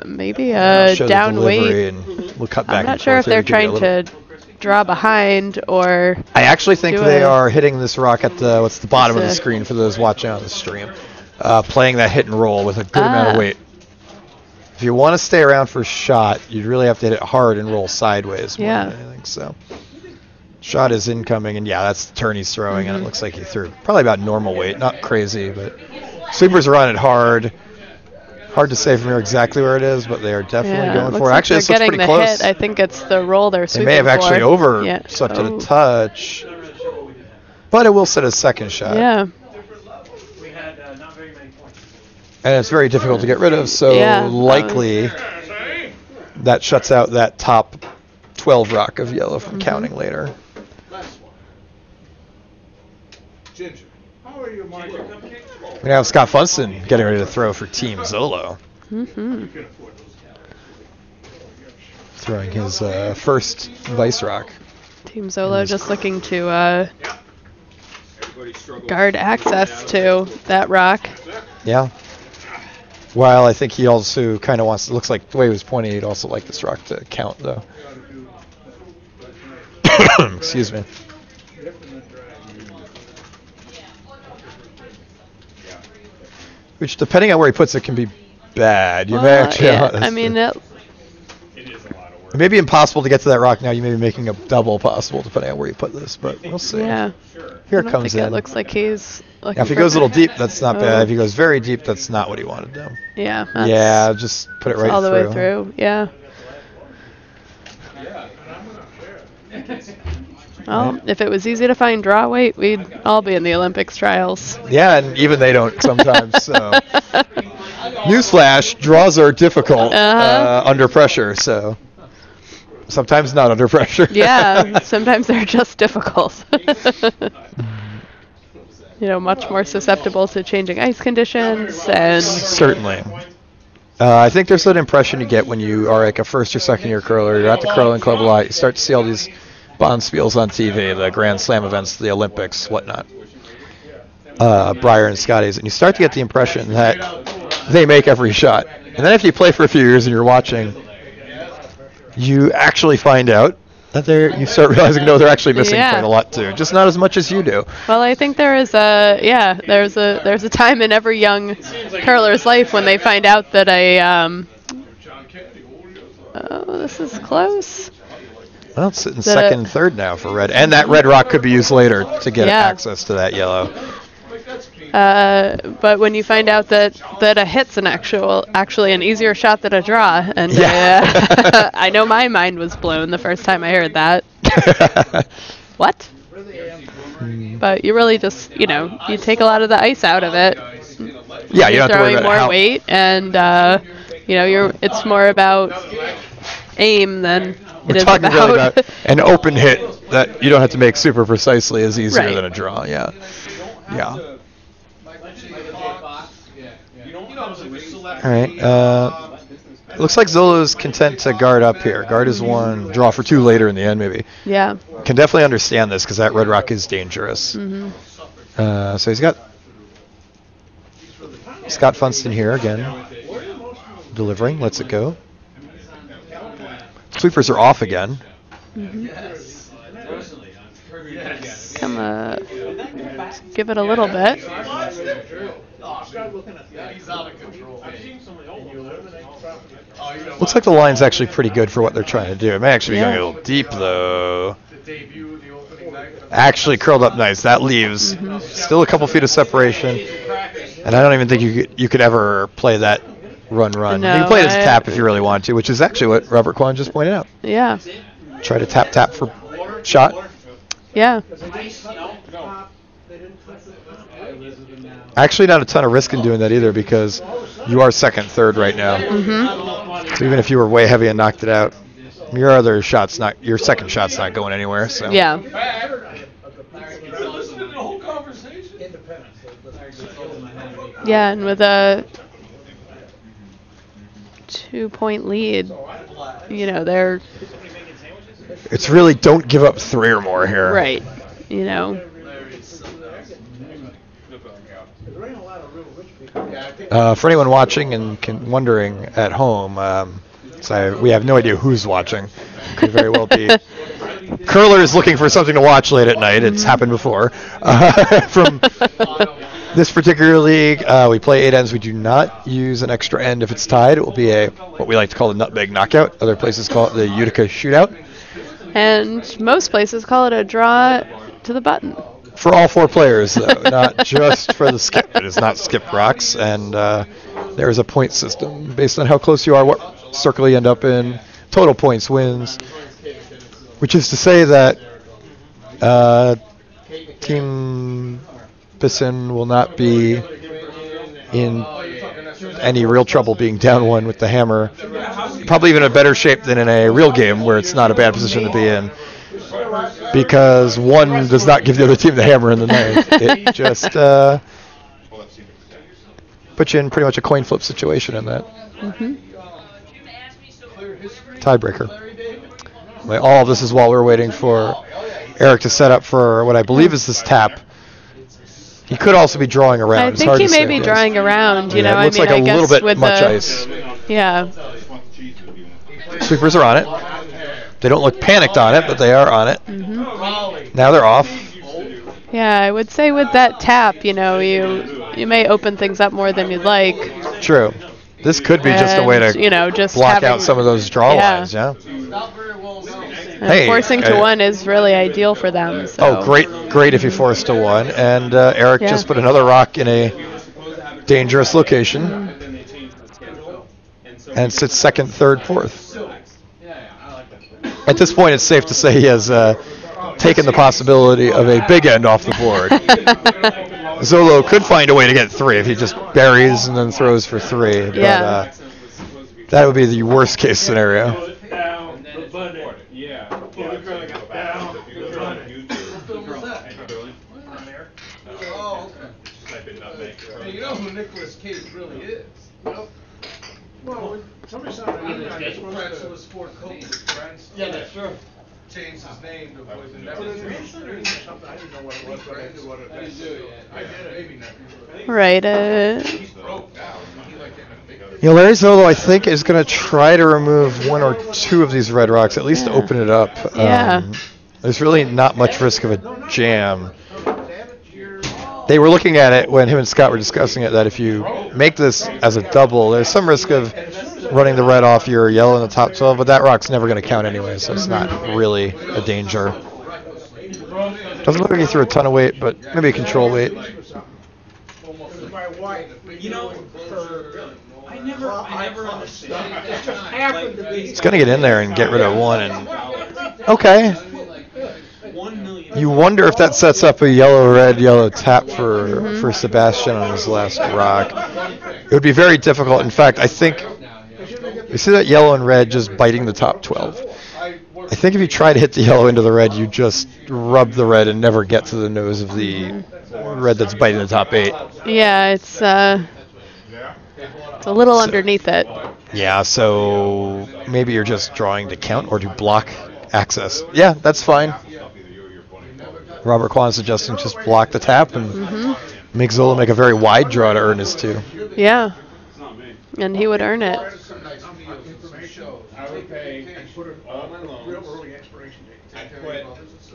Speaker 2: maybe a
Speaker 1: show the
Speaker 2: down
Speaker 1: delivery
Speaker 2: weight.
Speaker 1: and we'll cut back
Speaker 2: I'm not
Speaker 1: and
Speaker 2: sure if
Speaker 1: forth here
Speaker 2: they're
Speaker 1: to give you a
Speaker 2: trying
Speaker 1: little-
Speaker 2: to draw behind or...
Speaker 1: I actually think
Speaker 2: do
Speaker 1: they
Speaker 2: a-
Speaker 1: are hitting this rock at the bottom of the
Speaker 2: Sick.
Speaker 1: screen for those watching on the stream. Playing that hit and roll with a good amount of weight. If you want to stay around for a shot, you'd really have to hit it hard and roll sideways more
Speaker 2: Yeah.
Speaker 1: than anything. So, shot is incoming, and yeah, that's the turn he's throwing, and it looks like he threw probably about normal weight, not crazy, but sweepers are on it hard. Hard to say from here exactly where it is, but they are definitely
Speaker 2: Yeah,
Speaker 1: going
Speaker 2: looks
Speaker 1: for it.
Speaker 2: like
Speaker 1: Actually, this
Speaker 2: they're
Speaker 1: looks
Speaker 2: getting
Speaker 1: pretty
Speaker 2: the
Speaker 1: close.
Speaker 2: hit. I think it's the roll they're
Speaker 1: They
Speaker 2: sweeping
Speaker 1: may have actually
Speaker 2: for.
Speaker 1: overslept it a touch, but it will set a second shot.
Speaker 2: Yeah.
Speaker 9: We had not very many points.
Speaker 1: And it's very difficult to get rid of, so
Speaker 2: Yeah,
Speaker 1: likely that shuts out that top 12 rock of yellow from counting later.
Speaker 6: Last one. Ginger. How are you, Michael?
Speaker 1: We now have Scott Funston getting ready to throw for Team Zolo. Throwing his first Vice Rock.
Speaker 2: Team Zolo just looking to guard access to that rock.
Speaker 1: Yeah. While I think he also kind of wants, looks like the way he was pointing, he'd also like this rock to count, though. Excuse me. Which, depending on where he puts it, can be bad. You may actually.
Speaker 2: Yeah, I mean,
Speaker 8: It is a lot of work.
Speaker 1: It may be impossible to get to that rock now. You may be making a double possible, depending on where you put this, but we'll see.
Speaker 2: yeah.
Speaker 1: Here
Speaker 2: I
Speaker 1: it
Speaker 2: don't
Speaker 1: comes
Speaker 2: think
Speaker 1: in.
Speaker 2: It looks like he's looking
Speaker 1: Now, if he
Speaker 2: for-
Speaker 1: goes a little deep, that's not bad.
Speaker 2: Oh.
Speaker 1: If he goes very deep, that's not what he wanted to do.
Speaker 2: Yeah. That's
Speaker 1: Yeah, just put it right
Speaker 2: all the
Speaker 1: through.
Speaker 2: way through. Yeah. Well, if it was easy to find draw weight, we'd all be in the Olympics trials.
Speaker 1: Yeah, and even they don't sometimes. So, newsflash: draws are difficult under pressure. So, sometimes not under pressure.
Speaker 2: Yeah, sometimes they're just difficult. Much more susceptible to changing ice conditions and
Speaker 1: Certainly. I think there's that impression you get when you are like a first or second year curler. You're at the curling club a lot. You start to see all these bonspiels on TV, the Grand Slam events, the Olympics, whatnot. Breyer and Scotty's, and you start to get the impression that they make every shot. And then if you play for a few years and you're watching, you actually find out that you start realizing, no, they're actually missing
Speaker 2: Yeah.
Speaker 1: quite a lot too, just not as much as you do.
Speaker 2: well, I think there's a time in every young curler's life when they find out that this is close.
Speaker 1: Well, it's sitting
Speaker 2: The-
Speaker 1: second and third now for red, and that red rock could be used later to get
Speaker 2: Yeah.
Speaker 1: access to that yellow.
Speaker 2: But when you find out that a hit's actually an easier shot than a draw, and
Speaker 1: Yeah.
Speaker 2: I know my mind was blown the first time I heard that. What? But you really just, you take a lot of the ice out of it.
Speaker 1: Yeah, you don't have
Speaker 2: You're
Speaker 1: to worry
Speaker 2: throwing
Speaker 1: about
Speaker 2: more
Speaker 1: how.
Speaker 2: weight, and it's more about aim than it
Speaker 1: We're
Speaker 2: is
Speaker 1: talking really
Speaker 2: about.
Speaker 1: about an open hit that you don't have to make super precisely is easier
Speaker 2: Right.
Speaker 1: than a draw. Yeah. Yeah. All right. Looks like Zolo's content to guard up here. Guard is 1, draw for 2 later in the end, maybe.
Speaker 2: Yeah.
Speaker 1: Can definitely understand this because that red rock is dangerous.
Speaker 2: Mm-hmm.
Speaker 1: So he's got Scott Funston here again, delivering. Lets it go. Sweepers are off again.
Speaker 2: Mm-hmm. Give it a little bit.
Speaker 1: Looks like the line's actually pretty good for what they're trying to do. It may actually be going a little deep, though. Actually curled up nice. That leaves still a couple feet of separation. And I don't even think you could ever play that run.
Speaker 2: No,
Speaker 1: you can play it as a tap if you really want to, which is actually what Robert Kwan just pointed out.
Speaker 2: Yeah.
Speaker 1: Try to tap for shot.
Speaker 2: Yeah.
Speaker 1: Actually, not a ton of risk in doing that either because you are second, third right now.
Speaker 2: Mm-hmm.
Speaker 1: So even if you were way heavy and knocked it out, your second shot's not going anywhere. So
Speaker 2: yeah. Yeah, and with a 2-point lead, they're
Speaker 1: it's really don't give up 3 or more here.
Speaker 2: right.
Speaker 1: For anyone watching and wondering at home, we have no idea who's watching. Could very well be. Curler is looking for something to watch late at night. It's happened before. From this particular league, we play 8 ends. We do not use an extra end if it's tied. It will be what we like to call the Nutmeg knockout. Other places call it the Utica shootout.
Speaker 2: And most places call it a draw to the button.
Speaker 1: For all 4 players, though, not just for the skip. It is not skip rocks, and there is a point system based on how close you are, what circle you end up in, total points wins, which is to say that Team Bisson will not be in any real trouble being down 1 with the hammer. Probably even in a better shape than in a real game where it's not a bad position to be in. Because 1 does not give the other team the hammer in the night. It just puts you in pretty much a coin flip situation in that.
Speaker 2: Mm-hmm.
Speaker 1: Tiebreaker. All of this is while we're waiting for Eric to set up for what I believe is this tap. He could also be drawing around.
Speaker 2: I think he may be drawing around.
Speaker 1: It looks like a little bit much ice.
Speaker 2: Yeah.
Speaker 1: Sweepers are on it. They don't look panicked on it, but they are on it.
Speaker 2: Mm-hmm.
Speaker 1: Now they're off.
Speaker 2: Yeah, I would say with that tap, you may open things up more than you'd like.
Speaker 1: True. This could be just a way to
Speaker 2: just
Speaker 1: block out some of those draw lines, yeah.
Speaker 2: And forcing to 1 is really ideal for them. So.
Speaker 1: Oh, great if you force to 1. And Eric just put another rock in a dangerous location. And sits second, third, fourth. At this point, it's safe to say he has taken the possibility of a big end off the board. Zolo could find a way to get 3 if he just buries and then throws for 3. But that would be the worst case scenario.
Speaker 6: You know who Nicolas Cage really is? Well, somebody saw Francis Ford Coppola's grandson. Yeah, that's true. Changed his name to Poison Nephew. I didn't know what it was, but I knew what it was. I did, maybe nephew.
Speaker 2: Right.
Speaker 6: He's broke now.
Speaker 1: Larry Zolo, I think, is going to try to remove 1 or 2 of these red rocks, at least to open it up. There's really not much risk of a jam. They were looking at it when him and Scott were discussing it, that if you make this as a double, there's some risk of running the red off your yellow in the top 12, but that rock's never going to count anyway, so it's not really a danger. Doesn't look like he threw a ton of weight, but maybe a control weight.
Speaker 9: You know, I never understood. It just happened to be.
Speaker 1: It's going to get in there and get rid of one. And okay. You wonder if that sets up a yellow tap for Sebastian on his last rock. It would be very difficult. In fact, I think you see that yellow and red just biting the top 12. I think if you try to hit the yellow into the red, you just rub the red and never get to the nose of the red that's biting the top 8.
Speaker 2: Yeah, it's a little underneath it.
Speaker 1: Yeah, so maybe you're just drawing to count or to block access. Yeah, that's fine. Robert Kwan suggesting just block the tap and make Zola make a very wide draw to earn his 2.
Speaker 2: Yeah, and he would earn it.
Speaker 8: I would pay all my loans.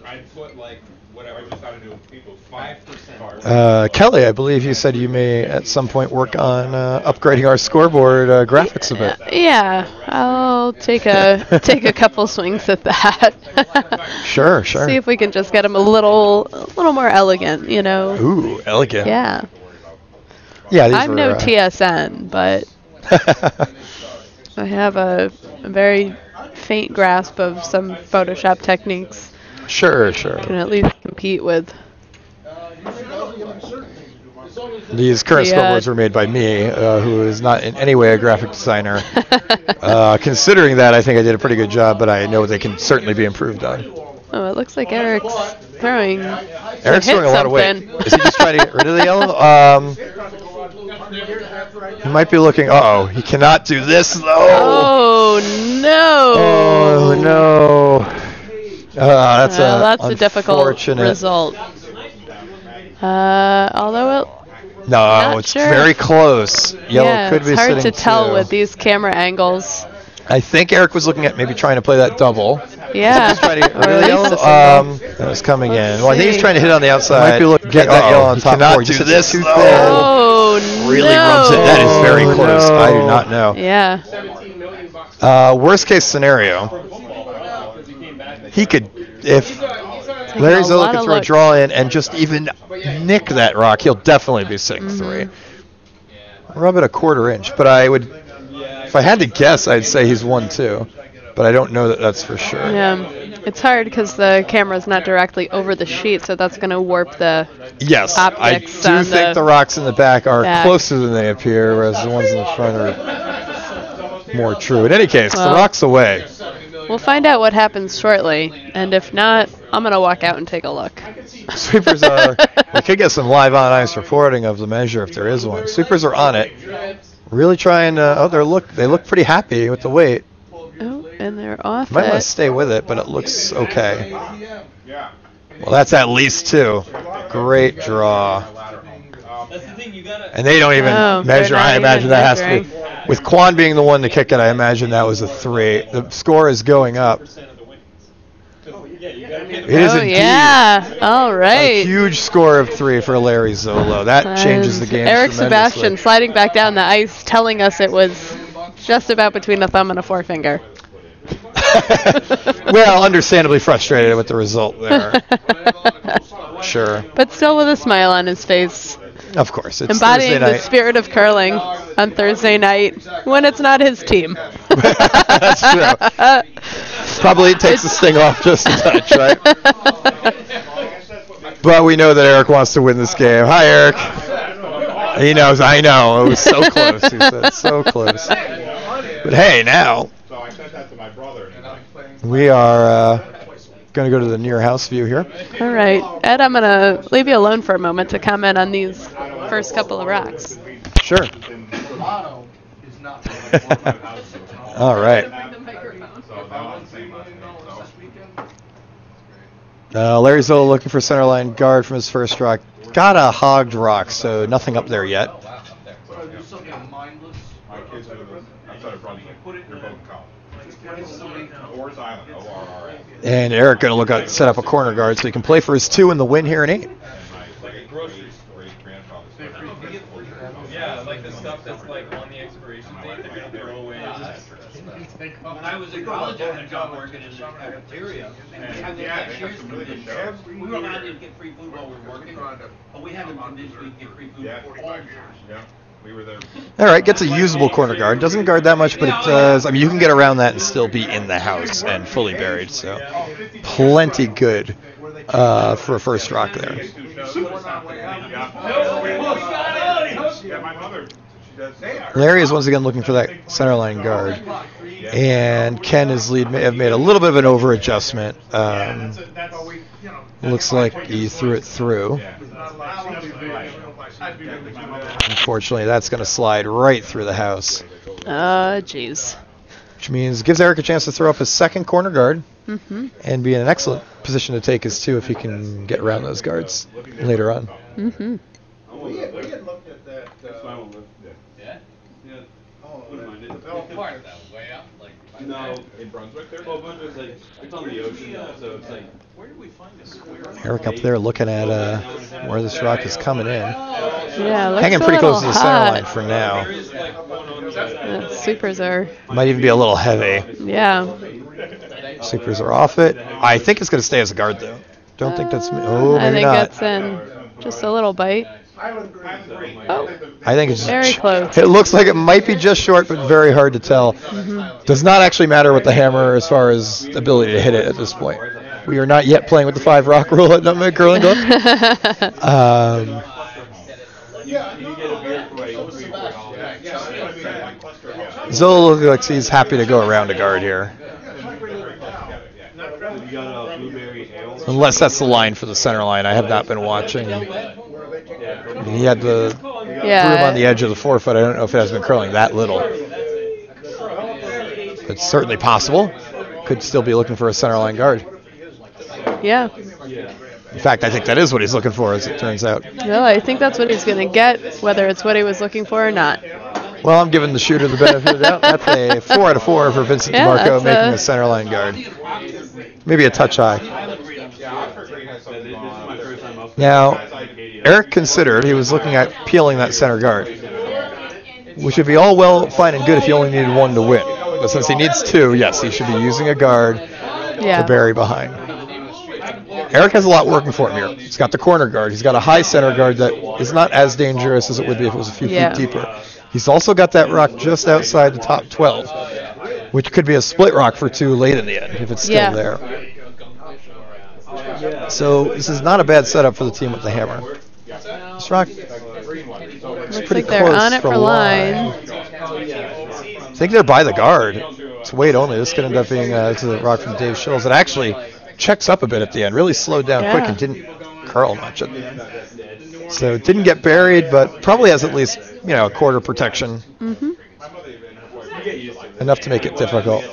Speaker 8: I'd put like whatever I just got to do people 5%.
Speaker 1: Kelly, I believe you said you may at some point work on upgrading our scoreboard graphics a bit.
Speaker 2: Yeah, I'll take a couple swings at that.
Speaker 1: Sure.
Speaker 2: See if we can just get them a little more elegant, you know.
Speaker 1: Ooh, elegant.
Speaker 2: Yeah.
Speaker 1: Yeah,
Speaker 2: I'm no TSN, but I have a very faint grasp of some Photoshop techniques.
Speaker 1: Sure.
Speaker 2: Can at least compete with.
Speaker 1: These current scoreboards were made by me, who is not in any way a graphic designer. Considering that, I think I did a pretty good job, but I know they can certainly be improved on.
Speaker 2: Oh, it looks like Eric's throwing.
Speaker 1: Eric's throwing a lot of weight. Is he just trying to get rid of the yellow? He might be looking. Uh-oh, he cannot do this though.
Speaker 2: Oh no!
Speaker 1: Oh no! That's
Speaker 2: a difficult result. Although
Speaker 1: it's very close. Yellow could be
Speaker 2: it's hard to
Speaker 1: sitting
Speaker 2: tell
Speaker 1: 2.
Speaker 2: with these camera angles.
Speaker 1: I think Eric was looking at maybe trying to play that double.
Speaker 2: Yeah.
Speaker 1: He's trying to that was coming in. Well, I think he's trying to hit on the outside. Might be looking get that yellow on top. Cannot do this.
Speaker 2: Oh
Speaker 1: really rubs it. That is very close.
Speaker 2: No.
Speaker 1: I do not know.
Speaker 2: Yeah.
Speaker 1: Worst case scenario, he could, if Larry Zola could throw a draw in and just even nick that rock, he'll definitely be sitting 3. Rub it a 1/4 inch, but I would, if I had to guess, I'd say he's 1-2, but I don't know that that's for sure.
Speaker 2: Yeah, it's hard because the camera's not directly over the sheet, so that's going to warp the
Speaker 1: Yes, I do think the rocks in the back are closer than they appear, whereas the ones in the front are more true. In any case, the rock's away.
Speaker 2: We'll find out what happens shortly, and if not, I'm going to walk out and take a look.
Speaker 1: Sweepers are, we could get some live on ice reporting of the measure if there is one. Sweepers are on it. Really trying to, they look pretty happy with the weight.
Speaker 2: Oh, and they're off
Speaker 1: Might want to stay with it, but it looks okay. Well, that's at least 2. Great draw. And they don't even measure. I imagine that has to be. With Kwan being the one to kick it, I imagine that was a 3. The score is going up. It is indeed.
Speaker 2: Yeah. All right.
Speaker 1: A huge score of 3 for Larry Zolo. That changes the game.
Speaker 2: Eric Sebastian sliding back down the ice, telling us it was just about between a thumb and a forefinger.
Speaker 1: Well, understandably frustrated with the result there. Sure.
Speaker 2: But still with a smile on his face.
Speaker 1: Of course. It's
Speaker 2: embodying the spirit of curling on Thursday night when it's not his team.
Speaker 1: That's true. Probably it takes the sting off just a touch, right? But we know that Eric wants to win this game. Hi, Eric. He knows. I know. It was so close. He said so close. But hey, now we are going to go to the near house view here.
Speaker 2: All right. Ed, I'm going to leave you alone for a moment to comment on these first couple of rocks.
Speaker 1: Sure. All right. Larry Zola looking for centerline guard from his first rock. Got a hogged rock, so nothing up there yet. And Eric going to look at set up a corner guard so he can play for his 2 in the win here in 8.
Speaker 9: Yeah, like the stuff that's like on the expiration date they're gonna throw away.
Speaker 3: When I was in college, I had a job working in the cafeteria, and we had the cashiers conditions. We were allowed to get free food while we were working, but we had them conditioned we could get free food all the time.
Speaker 8: Yeah, we were there.
Speaker 1: All right, gets a usable corner guard. Doesn't guard that much, but it does. I mean, you can get around that and still be in the house and fully buried. So, plenty good for a first rock there.
Speaker 8: Yeah, my mother. She does.
Speaker 1: Larry is once again looking for that center line guard, and Ken has have made a little bit of an over adjustment. Looks like he threw it through. Unfortunately, that's going to slide right through the house.
Speaker 2: Jeez.
Speaker 1: Which means gives Eric a chance to throw up his second corner guard
Speaker 2: Mm-hmm.
Speaker 1: and be in an excellent position to take his two if he can get around those guards later on.
Speaker 2: Mm-hmm.
Speaker 6: We had looked at that.
Speaker 9: Yeah?
Speaker 4: Yeah.
Speaker 6: Oh,
Speaker 4: Wouldn't mind it.
Speaker 9: Part of that way up, like.
Speaker 4: No,
Speaker 8: In Brunswick there?
Speaker 4: well, Brunswick's like, it's on the ocean, so it's like,
Speaker 9: Where did we find this square?
Speaker 1: Eric up there looking at where this rock is coming in.
Speaker 2: Yeah, looks
Speaker 1: Hanging
Speaker 2: a
Speaker 1: pretty close to
Speaker 2: little
Speaker 1: the center
Speaker 2: hot.
Speaker 1: line for now.
Speaker 4: there is like one on the
Speaker 2: Supers are,
Speaker 1: Might even be a little heavy.
Speaker 2: yeah.
Speaker 1: Supers are off it. I think it's going to stay as a guard, though. Don't think that's... Oh,
Speaker 2: I
Speaker 1: maybe
Speaker 2: think
Speaker 1: not.
Speaker 2: that's in just a little bite. Oh,
Speaker 1: I think it's
Speaker 2: very close.
Speaker 1: It looks like it might be just short, but very hard to tell.
Speaker 2: Mm-hmm.
Speaker 1: Does not actually matter with the hammer as far as ability to hit it at this point. We are not yet playing with the 5 rock rule at Nutmeg Curling Club. Zola looks like he's happy to go around a guard here.
Speaker 4: You got a blueberry ale.
Speaker 1: Unless that's the line for the center line. I have not been watching. I mean, he had the room on the edge of the forefoot. I don't know if it has been curling that little. It's certainly possible. Could still be looking for a center line guard.
Speaker 2: Yeah.
Speaker 1: In fact, I think that is what he's looking for, as it turns out.
Speaker 2: Well, I think that's what he's going to get, whether it's what he was looking for or not.
Speaker 1: Well, I'm giving the shooter the benefit of the doubt. That's a 4 out of 4 for Vincent
Speaker 2: Yeah,
Speaker 1: DeMarco,
Speaker 2: that's
Speaker 1: making a center line guard. Maybe a touch high. Now, Eric considered he was looking at peeling that center guard, which would be all well, fine and good if you only needed one to win. But since he needs 2, yes, he should be using a guard to bury behind. Eric has a lot working for him here. He's got the corner guard. He's got a high center guard that is not as dangerous as it would be if it was a few feet deeper. He's also got that rock just outside the top 12, which could be a split rock for 2 late in the end if it's still there. So this is not a bad setup for the team with the hammer. This rock is
Speaker 2: Looks
Speaker 1: pretty
Speaker 2: like they're
Speaker 1: close
Speaker 2: on it for line.
Speaker 1: I think they're by the guard. It's weight only. This could end up being to the rock from Dave Schills. It actually checks up a bit at the end. Really slowed down quick and didn't curl much at the end. So it didn't get buried, but probably has at least a quarter protection.
Speaker 2: Mm-hmm.
Speaker 1: Enough to make it difficult.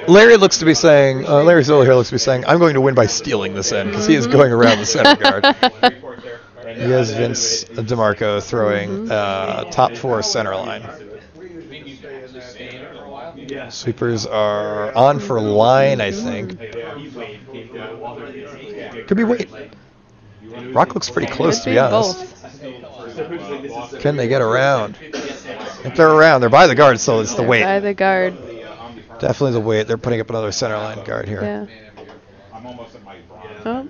Speaker 1: Larry looks to be saying, Larry Zola here looks to be saying, I'm going to win by stealing this end, because he is going around the center guard. He has Vince DeMarco throwing top 4 center line. Sweepers are on for line, I think. Could be weight. Rock looks pretty close, to be honest. Can they get around? If they're around, they're by the guard, so it's the weight.
Speaker 2: By the guard.
Speaker 1: Definitely the weight. They're putting up another center line guard here.
Speaker 2: Yeah.
Speaker 8: I'm almost at my
Speaker 2: Oh,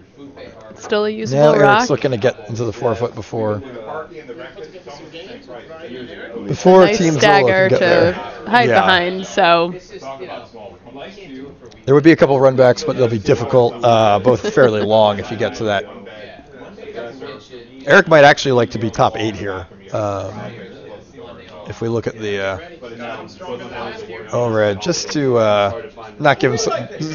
Speaker 2: still a
Speaker 1: Now
Speaker 2: usable
Speaker 1: Eric's
Speaker 2: rock.
Speaker 1: looking to get into the forefoot before
Speaker 2: Nice
Speaker 1: Team Zola
Speaker 2: stagger
Speaker 1: can get
Speaker 2: to
Speaker 1: there.
Speaker 2: hide
Speaker 1: Yeah.
Speaker 2: behind, so
Speaker 1: There would be a couple run backs, but they'll be difficult, both fairly long if you get to that. Eric might actually like to be top 8 here. If we look at the overhead, just to not give him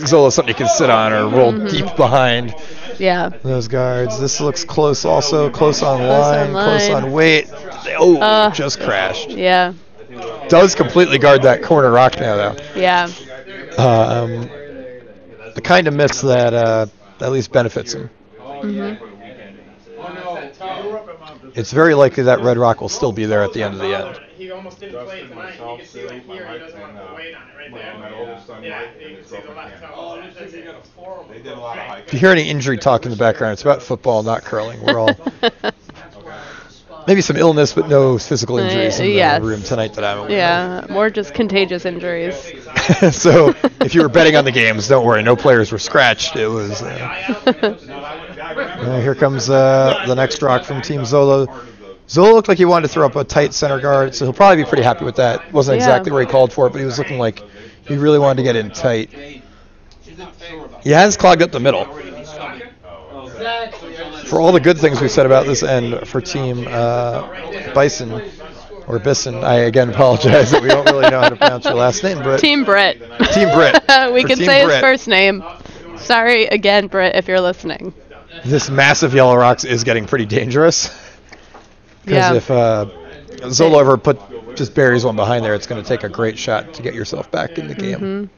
Speaker 1: Zola something he can sit on or roll deep behind
Speaker 2: yeah.
Speaker 1: those guards. This looks close also, close on
Speaker 2: Close
Speaker 1: line,
Speaker 2: on
Speaker 1: close
Speaker 2: line.
Speaker 1: on weight. Just crashed.
Speaker 2: Yeah.
Speaker 1: Does completely guard that corner rock now, though.
Speaker 2: Yeah.
Speaker 1: The kind of miss that at least benefits him.
Speaker 2: Mm-hmm.
Speaker 1: It's very likely that red rock will still be there at the end of the end.
Speaker 9: He almost didn't play it tonight. You can see like here, he doesn't want the weight on it right there.
Speaker 8: my oldest son,
Speaker 9: Yeah,
Speaker 8: Mike,
Speaker 9: you
Speaker 8: and
Speaker 9: can
Speaker 8: his
Speaker 9: see the
Speaker 8: girlfriend
Speaker 9: left
Speaker 8: Kim.
Speaker 9: toe. That's it.
Speaker 8: They did a lot of hiking.
Speaker 1: If you hear any injury talk in the background, it's about football, not curling. We're all maybe some illness, but no physical injuries in the
Speaker 2: yes.
Speaker 1: room tonight that I'm aware
Speaker 2: Yeah, more just contagious injuries.
Speaker 1: of. So if you were betting on the games, don't worry, no players were scratched. It was. Here comes the next rock from Team Zolo. Zolo looked like he wanted to throw up a tight center guard, so he'll probably be pretty happy with that. Wasn't exactly where he called for it, but he was looking like he really wanted to get in tight. He has clogged up the middle. For all the good things we said about this end for Team Bison, or Bisson, I again apologize that we don't really know how to pronounce your last name, Britt.
Speaker 2: Team Britt.
Speaker 1: Team Britt.
Speaker 2: We
Speaker 1: For
Speaker 2: can
Speaker 1: Team
Speaker 2: say
Speaker 1: Britt.
Speaker 2: his first name. Sorry again, Britt, if you're listening.
Speaker 1: This massive yellow rocks is getting pretty dangerous. Because if Zolo ever just buries one behind there, it's going to take a great shot to get yourself back in the game.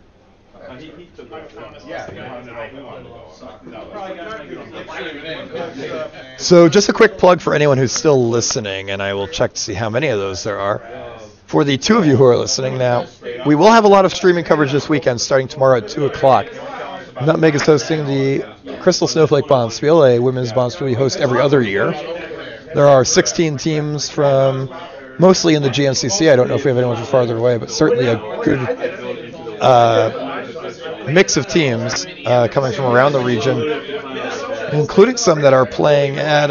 Speaker 1: So just a quick plug for anyone who's still listening, and I will check to see how many of those there are. For the two of you who are listening now, we will have a lot of streaming coverage this weekend starting tomorrow at 2 o'clock. Nutmeg is hosting the Crystal Snowflake Bonspiel, a women's bonspiel we host every other year. There are 16 teams from mostly in the GNCC. I don't know if we have anyone from farther away, but certainly a good mix of teams coming from around the region, including some that are playing at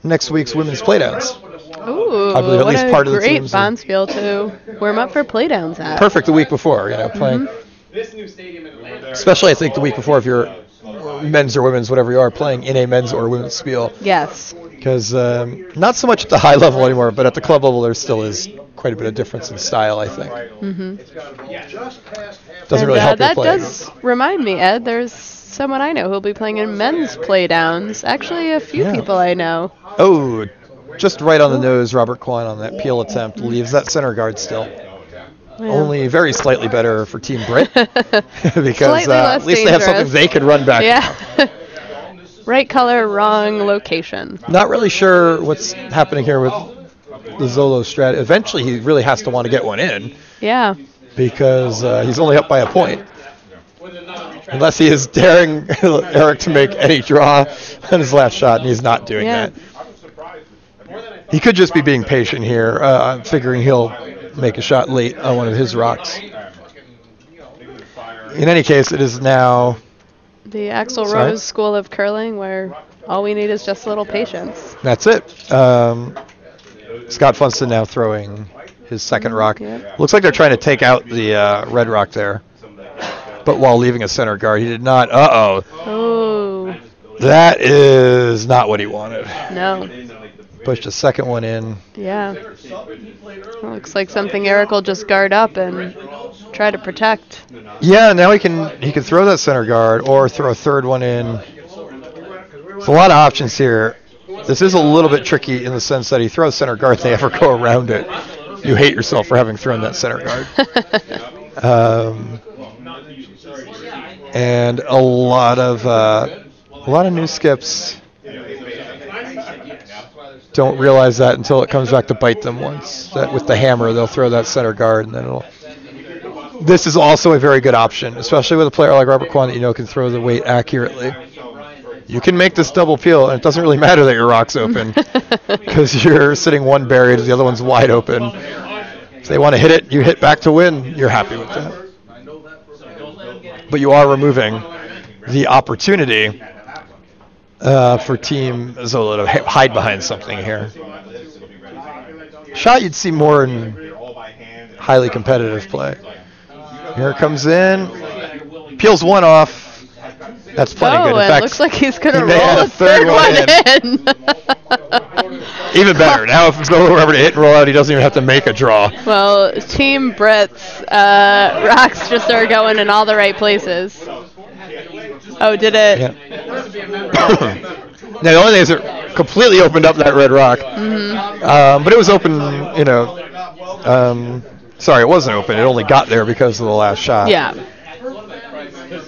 Speaker 1: next week's women's playdowns.
Speaker 2: Ooh,
Speaker 1: I believe at least part of the
Speaker 2: great
Speaker 1: teams.
Speaker 2: bonspiel to warm up for playdowns at.
Speaker 1: Perfect the week before, playing. Especially, I think, the week before if you're men's or women's, whatever you are, playing in a men's or women's spiel.
Speaker 2: Yes.
Speaker 1: Because not so much at the high level anymore, but at the club level there still is quite a bit of difference in style, I think. Doesn't really help your
Speaker 2: that
Speaker 1: play.
Speaker 2: does remind me, Ed, there's someone I know who'll be playing in men's playdowns. Actually, a few people I know.
Speaker 1: Oh, just right on the nose, Robert Kwan on that peel attempt leaves that center guard still.
Speaker 2: Yeah.
Speaker 1: Only very slightly better for Team Britt because at least
Speaker 2: dangerous.
Speaker 1: they have something they can run back.
Speaker 2: Yeah. Right color, wrong location.
Speaker 1: Not really sure what's happening here with the Zolo strat. Eventually, he really has to want to get one in.
Speaker 2: Yeah.
Speaker 1: Because he's only up by a point. Unless he is daring Eric to make any draw on his last shot, and he's not doing that. He could just be being patient here, figuring he'll make a shot late on one of his rocks. In any case, it is now
Speaker 2: the Axl Rose School of Curling, where all we need is just a little patience.
Speaker 1: That's it. Scott Funston now throwing his second rock.
Speaker 2: Yep.
Speaker 1: Looks like they're trying to take out the red rock there, but while leaving a center guard. He did not.
Speaker 2: Oh.
Speaker 1: That is not what he wanted.
Speaker 2: No.
Speaker 1: Pushed a second one in.
Speaker 2: Yeah. Looks like something Eric will just guard up and try to protect.
Speaker 1: Yeah, now he can throw that center guard or throw a third one in. There's a lot of options here. This is a little bit tricky in the sense that he throws center guard, they ever go around it. You hate yourself for having thrown that center guard. And a lot of new skips don't realize that until it comes back to bite them once. That with the hammer, they'll throw that center guard, and then it'll. This is also a very good option, especially with a player like Robert Kwan that can throw the weight accurately. You can make this double peel, and it doesn't really matter that your rock's open because you're sitting one buried, the other one's wide open. If they want to hit it, you hit back to win. You're happy with that. But you are removing the opportunity for Team Zolo to hide behind something here. Shot you'd see more in highly competitive play. Here it comes in. Peels one off. That's plenty good. In
Speaker 2: It
Speaker 1: fact,
Speaker 2: looks like he's going to
Speaker 1: he may
Speaker 2: roll
Speaker 1: add
Speaker 2: a third one in.
Speaker 1: Even better. Now if Zolo were ever to hit and roll out, he doesn't even have to make a draw.
Speaker 2: Well, Team Brett's rocks just are going in all the right places. Oh, did it?
Speaker 1: Yeah. Now the only thing is it completely opened up that red rock. But it was open, sorry, it wasn't open. It only got there because of the last shot.
Speaker 2: Yeah.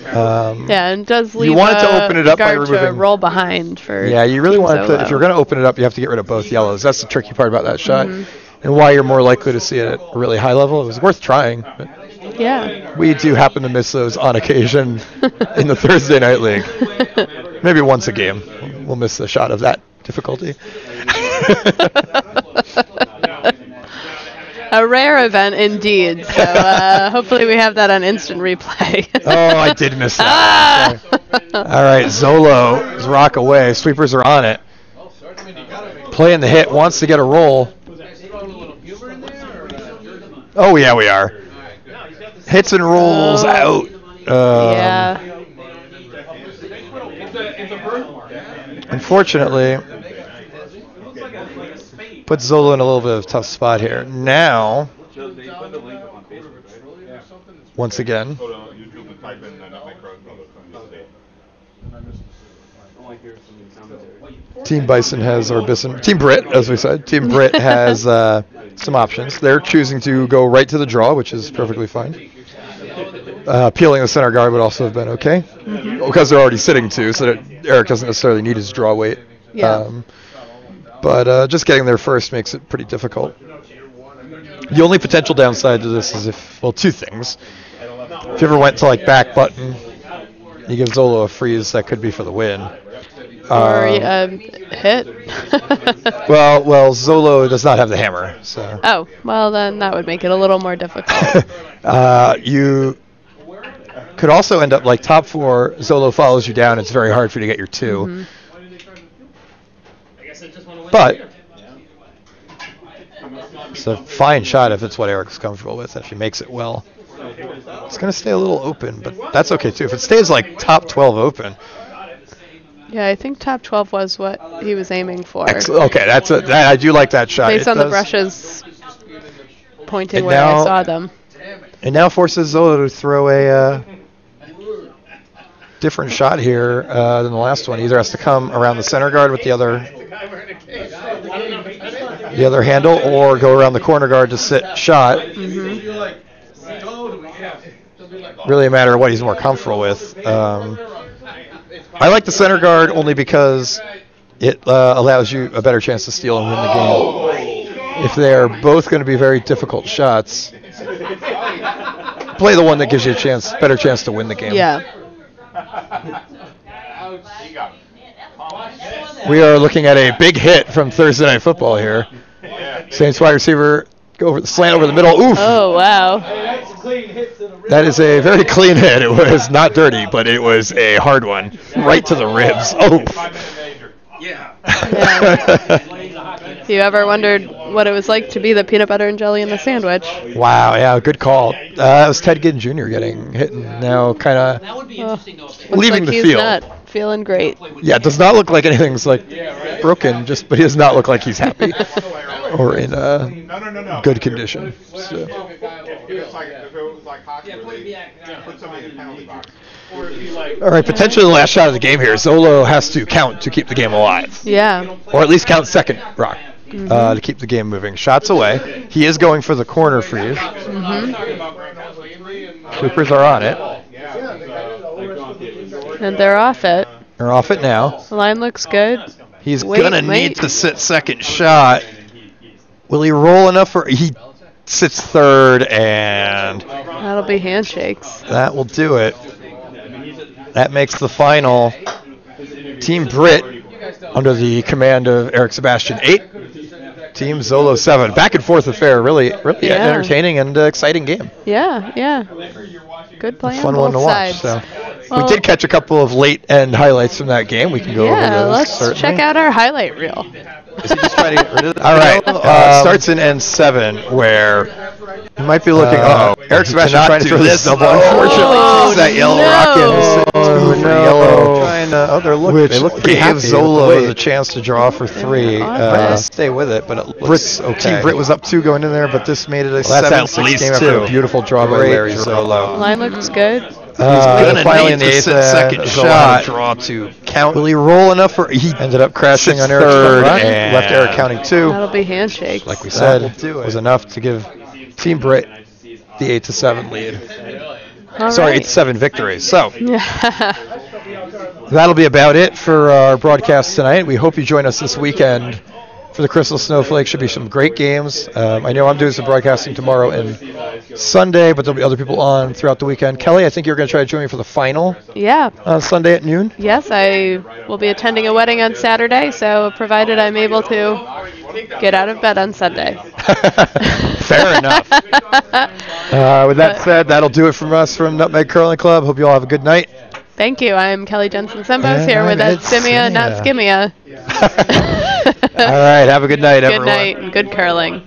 Speaker 2: Yeah, and it does leave
Speaker 1: you wanted to open it up by
Speaker 2: guard
Speaker 1: removing.
Speaker 2: to roll behind for.
Speaker 1: Yeah, you really want to.
Speaker 2: Zolo.
Speaker 1: If you're going to open it up, you have to get rid of both yellows. That's the tricky part about that shot, and why you're more likely to see it at a really high level. It was worth trying. But
Speaker 2: Yeah.
Speaker 1: we do happen to miss those on occasion in the Thursday Night League. Maybe once a game, we'll miss the shot of that difficulty.
Speaker 2: A rare event indeed. So hopefully we have that on instant replay.
Speaker 1: Oh, I did miss that. Okay. All right, Zolo is rock away. Sweepers are on it. Playing the hit, wants to get a roll. Oh, yeah, we are. Hits and rolls out.
Speaker 2: Yeah.
Speaker 1: Unfortunately, puts Zolo in a little bit of a tough spot here. Now, once again, Team Bison has, or Bison, Team Brit, as we said, Team Brit has some options. They're choosing to go right to the draw, which is perfectly fine. Peeling the center guard would also have been okay, because they're already sitting two, so that Eric doesn't necessarily need his draw weight.
Speaker 2: Yeah.
Speaker 1: But just getting there first makes it pretty difficult. The only potential downside to this is if, well, two things. If you ever went to like back button, you give Zolo a freeze, that could be for the win.
Speaker 2: Or hit.
Speaker 1: Well, Zolo does not have the hammer, so.
Speaker 2: Oh, well then that would make it a little more difficult.
Speaker 1: You could also end up like top four, Zolo follows you down, it's very hard for you to get your two. But it's a fine shot if it's what Eric's comfortable with, if he makes it well. It's going to stay a little open, but that's okay too. If it stays like top 12 open.
Speaker 2: Yeah, I think top 12 was what he was aiming for.
Speaker 1: Okay, I do like that shot.
Speaker 2: Based on the brushes pointing
Speaker 1: and
Speaker 2: where
Speaker 1: now,
Speaker 2: I saw them.
Speaker 1: It now forces Zolo to throw a different shot here than the last one. He either has to come around the center guard with the other handle, or go around the corner guard to sit shot. Really a matter of what he's more comfortable with. I like the center guard only because it allows you a better chance to steal and win the game. If they're both going to be very difficult shots, play the one that gives you a better chance to win the game.
Speaker 2: Yeah.
Speaker 1: We are looking at a big hit from Thursday Night Football here. Saints wide receiver go over the slant over the middle. Oof.
Speaker 2: Oh, wow.
Speaker 1: That is a very clean hit. It was not dirty, but it was a hard one. Right to the ribs. Oh.
Speaker 2: Yeah. If you ever wondered what it was like to be the peanut butter and jelly in the sandwich.
Speaker 1: Wow, yeah, good call. That was Ted Ginn Jr. getting hit and now kind of leaving the field.
Speaker 2: He's not feeling great.
Speaker 1: Yeah, it does not look like anything's like broken, but he does not look like he's happy or in good condition. So. All right, potentially the last shot of the game here. Zolo has to count to keep the game alive.
Speaker 2: Yeah.
Speaker 1: Or at least count second, Rock, to keep the game moving. Shots away. He is going for the corner freeze. Sweepers are on it.
Speaker 2: And they're off it.
Speaker 1: They're off it now.
Speaker 2: The line looks good.
Speaker 1: He's going to need to sit second shot. Will he roll enough for... He sits third, and...
Speaker 2: That'll be handshakes.
Speaker 1: That will do it. That makes the final Team Brit, under the command of Eric Sebastian, 8. Team Zolo, 7. Back and forth affair. Really entertaining and exciting game.
Speaker 2: Yeah. Good play
Speaker 1: Fun
Speaker 2: on both
Speaker 1: one to watch.
Speaker 2: sides.
Speaker 1: So we did catch a couple of late end highlights from that game. We can go over those.
Speaker 2: Let's check out our highlight reel.
Speaker 1: Is he just trying to get rid of it? All right. Starts in N7 where you might be looking. Eric Sebastian trying to throw this double. Unfortunately, that yellow rocket. They're looking. They look pretty happy. Zolo the chance to draw for 3. Stay with it, but it looks okay. Team Brit was up 2 going in there, but this made it a 7-6 game after a beautiful draw by Larry Zolo.
Speaker 2: Line looks good.
Speaker 1: He's going to finally in the 8th second shot. Draw to count. Will he roll enough for? He ended up crashing on Eric's third and left Eric counting 2.
Speaker 2: That'll be handshakes.
Speaker 1: Like we said, was enough to give Team Brit the 8-7 lead. Sorry, 8-7 victory. So that'll be about it for our broadcast tonight. We hope you join us this weekend for the Crystal Snowflake. Should be some great games. I know I'm doing some broadcasting tomorrow and Sunday, but there'll be other people on throughout the weekend. Kelly, I think you're going to try to join me for the final.
Speaker 2: Yeah.
Speaker 1: On Sunday at noon.
Speaker 2: Yes, I will be attending a wedding on Saturday, so provided I'm able to Get out of bed on Sunday.
Speaker 1: Fair enough. With that said, that'll do it from us from Nutmeg Curling Club. Hope you all have a good night.
Speaker 2: Thank you. I'm Kelly Jensen Sembos
Speaker 1: And
Speaker 2: here
Speaker 1: I'm
Speaker 2: with
Speaker 1: Ed
Speaker 2: Ed Simia, not
Speaker 1: Simia.
Speaker 2: Skimia.
Speaker 1: All right. Have a good night,
Speaker 2: Good
Speaker 1: everyone.
Speaker 2: night and good curling.